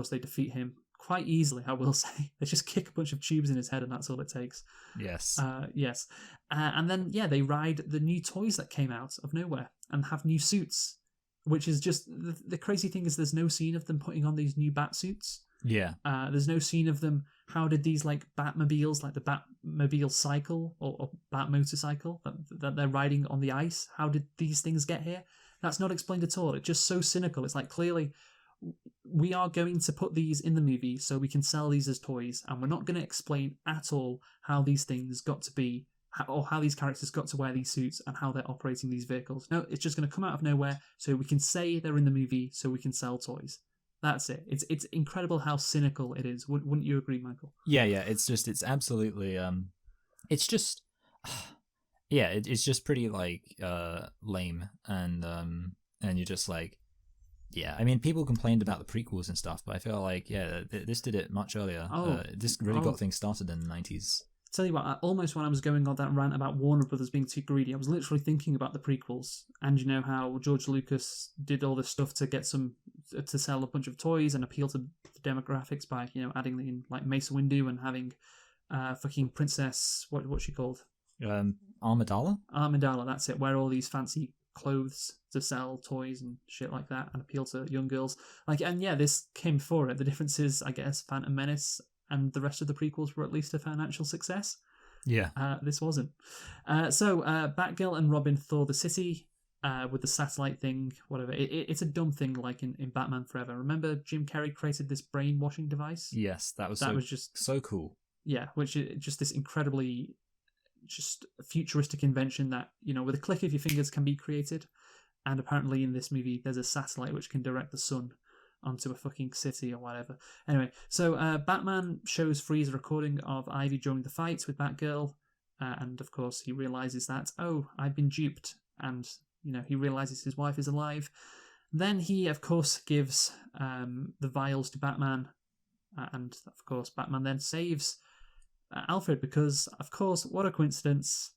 they defeat him quite easily, I will say. They just kick a bunch of tubes in his head, and that's all it takes.
Yes.
Yes. And then, they ride the new toys that came out of nowhere and have new suits, which is just... The crazy thing is there's no scene of them putting on these new bat suits.
Yeah.
There's no scene of them... How did these, like, Batmobiles, like the Batmobile cycle or Bat motorcycle that they're riding on the ice, how did these things get here? That's not explained at all. It's just so cynical. It's like, clearly... We are going to put these in the movie so we can sell these as toys, and we're not going to explain at all how these things got to be, or how these characters got to wear these suits and how they're operating these vehicles. No, it's just going to come out of nowhere so we can say they're in the movie so we can sell toys. That's it. It's incredible how cynical it is. Wouldn't you agree, Michael?
Yeah. It's absolutely, it's just, it's just pretty, like, lame, and you're just like, yeah, I mean, people complained about the prequels and stuff, but I feel like, this did it much earlier. This really got things started in the 90s.
Tell you what, almost when I was going on that rant about Warner Brothers being too greedy, I was literally thinking about the prequels, and you know how George Lucas did all this stuff to get to sell a bunch of toys and appeal to the demographics by, adding in, like, Mace Windu and having fucking Princess, what's she called?
Amidala?
Amidala, that's it, wear all these fancy clothes to sell toys and shit like that and appeal to young girls. This came before it. The difference is, I guess, Phantom Menace and the rest of the prequels were at least a financial success.
Yeah.
This wasn't. Batgirl and Robin thaw the city with the satellite thing, whatever. It's a dumb thing like in Batman Forever. Remember Jim Carrey created this brainwashing device?
Yes, that was just so cool.
Yeah, which is just this incredibly just futuristic invention that, with a click of your fingers can be created. And apparently in this movie there's a satellite which can direct the sun onto a fucking city or whatever. Anyway, so Batman shows Freeze a recording of Ivy during the fights with Batgirl, and of course he realizes that, I've been duped, and he realizes his wife is alive. Then he, of course, gives the vials to Batman, and of course Batman then saves Alfred because, of course, what a coincidence,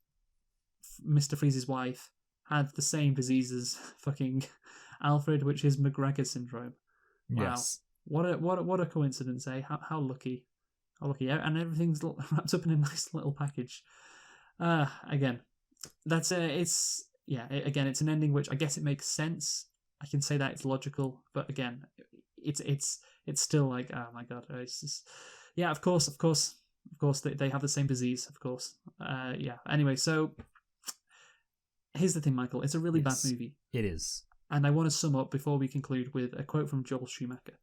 Mr. Freeze's wife had the same disease as fucking Alfred, which is McGregor syndrome. Wow.
Yes.
What a coincidence, eh? How lucky. How lucky. And everything's wrapped up in a nice little package. Again, that's it's an ending which I guess it makes sense. I can say that it's logical, but again, it's still like, oh my god, it's just, of course they have the same disease, of course. Anyway, so here's the thing, Michael. It's a really bad movie.
It is.
And I want to sum up before we conclude with a quote from Joel Schumacher. Do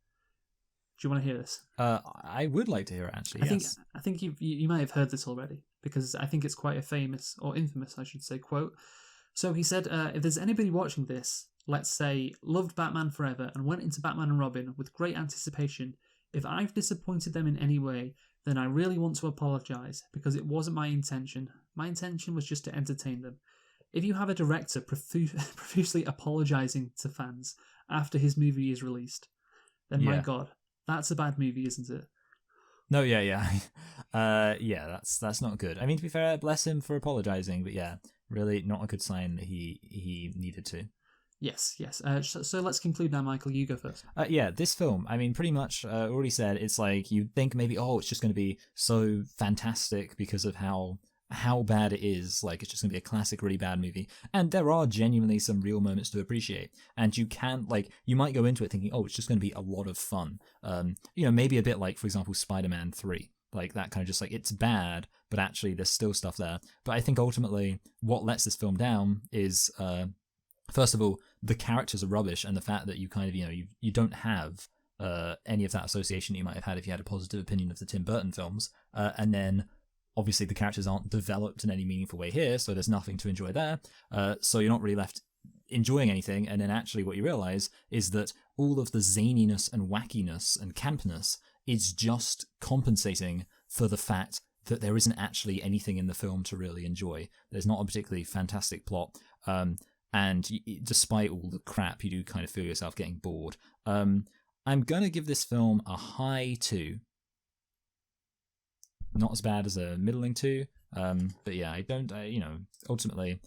you want to hear this?
I would like to hear it, actually.
I think you might have heard this already, because I think it's quite a famous, or infamous, I should say, quote. So he said, if there's anybody watching this, let's say, loved Batman Forever and went into Batman and Robin with great anticipation, if I've disappointed them in any way, then I really want to apologise, because it wasn't my intention. My intention was just to entertain them. If you have a director profusely apologising to fans after his movie is released, then my god, that's a bad movie, isn't it?
No, yeah. That's not good. I mean, to be fair, bless him for apologising, but really not a good sign that he needed to.
Yes. So let's conclude now, Michael. You go first.
This film, I mean, pretty much already said, it's like, you'd think maybe, it's just going to be so fantastic because of how how bad it is. Like, it's just gonna be a classic, really bad movie. And there are genuinely some real moments to appreciate. And you can, like, you might go into it thinking, oh, it's just gonna be a lot of fun. Maybe a bit like, for example, Spider-Man 3. Like, that kind of just, like, it's bad, but actually there's still stuff there. But I think ultimately what lets this film down is, first of all, the characters are rubbish, and the fact that you kind of, you don't have any of that association you might have had if you had a positive opinion of the Tim Burton films. And then, obviously, the characters aren't developed in any meaningful way here, so there's nothing to enjoy there. So you're not really left enjoying anything. And then actually what you realize is that all of the zaniness and wackiness and campness is just compensating for the fact that there isn't actually anything in the film to really enjoy. There's not a particularly fantastic plot. And despite all the crap, you do kind of feel yourself getting bored. I'm going to give this film a high 2. Not as bad as a middling 2. But yeah, ultimately,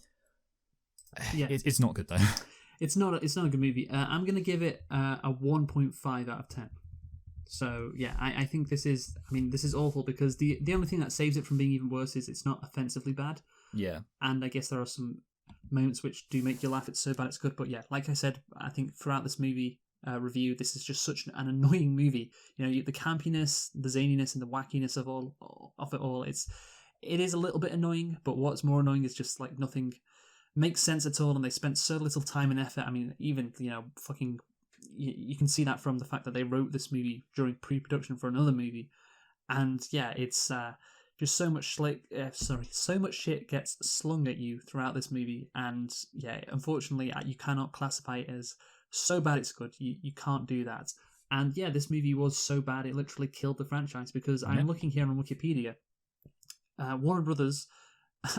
it's not good though.
It's not a good movie. I'm going to give it a 1.5 out of 10. So yeah, I think this is awful, because the only thing that saves it from being even worse is it's not offensively bad.
Yeah. And
I guess there are some moments which do make you laugh. It's so bad it's good. But yeah, like I said, I think throughout this movie review, this is just such an annoying movie. The campiness, the zaniness, and the wackiness of it all. It is a little bit annoying, but what's more annoying is just like nothing makes sense at all, and they spent so little time and effort. I mean, even you can see that from the fact that they wrote this movie during pre-production for another movie, and yeah, it's just so much shit gets slung at you throughout this movie, and yeah, unfortunately, you cannot classify it as so bad it's good. You can't do that, and yeah, this movie was so bad it literally killed the franchise, because I'm looking here on Wikipedia. Warner Brothers,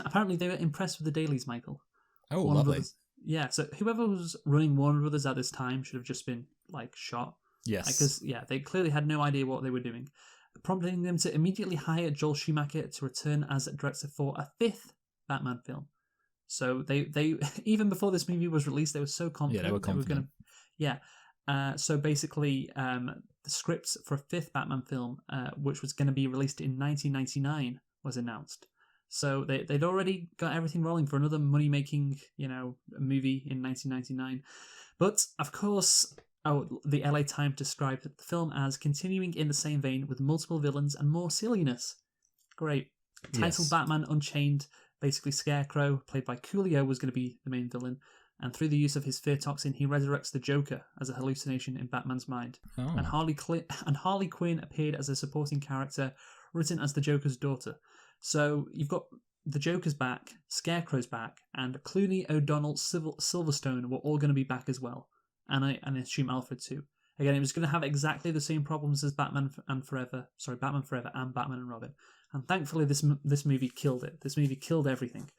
apparently they were impressed with the dailies, Michael.
Oh,
Warner
lovely.
Brothers, yeah, so whoever was running Warner Brothers at this time should have just been shot.
Yes.
Because they clearly had no idea what they were doing, prompting them to immediately hire Joel Schumacher to return as director for a 5th Batman film. So they even before this movie was released, they were so confident.
Yeah, they were confident.
So basically, the script for a 5th Batman film, which was going to be released in 1999, was announced. So they'd already got everything rolling for another money-making, movie in 1999. But, of course, the LA Times described the film as continuing in the same vein with multiple villains and more silliness. Great. Titled Batman Unchained, basically Scarecrow, played by Coolio, was going to be the main villain. And through the use of his fear toxin, he resurrects the Joker as a hallucination in Batman's mind.
Oh.
And Harley Quinn appeared as a supporting character, written as the Joker's daughter. So you've got the Joker's back, Scarecrow's back, and Clooney, O'Donnell, Silverstone were all going to be back as well. And I assume Alfred too. Again, it was going to have exactly the same problems as Batman Forever and Batman and Robin. And thankfully, this movie killed it. This movie killed everything.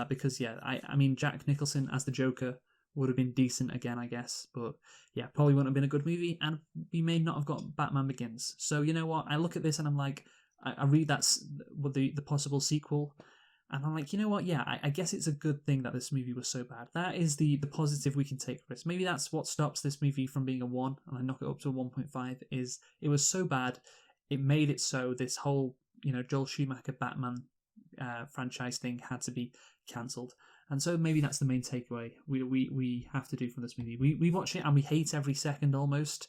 Because Jack Nicholson as the Joker would have been decent again, I guess. But yeah, probably wouldn't have been a good movie, and we may not have got Batman Begins. So you know what? I look at this and I'm like, I read that's the possible sequel, and I'm like, you know what? Yeah, I guess it's a good thing that this movie was so bad. That is the positive we can take for it. Maybe that's what stops this movie from being a 1, and I knock it up to a 1.5, is it was so bad, it made it so this whole, Joel Schumacher Batman franchise thing had to be cancelled. And so maybe that's the main takeaway we have to do from this movie. We watch it and we hate every second almost,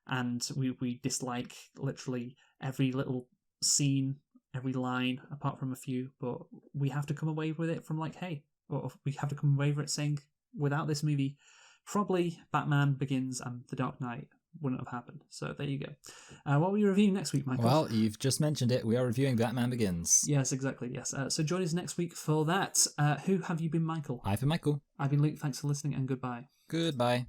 and we dislike literally every little scene, every line, apart from a few, but we have to come away with it from we have to come away with it saying, without this movie, probably Batman Begins and The Dark Knight wouldn't have happened. So there you go. What were you reviewing next week, Michael?
Well, you've just mentioned it. We are reviewing Batman Begins.
Yes, exactly. Yes. So join us next week for that. Who have you been, Michael?
I've been Michael.
I've been Luke. Thanks for listening, and goodbye.
Goodbye.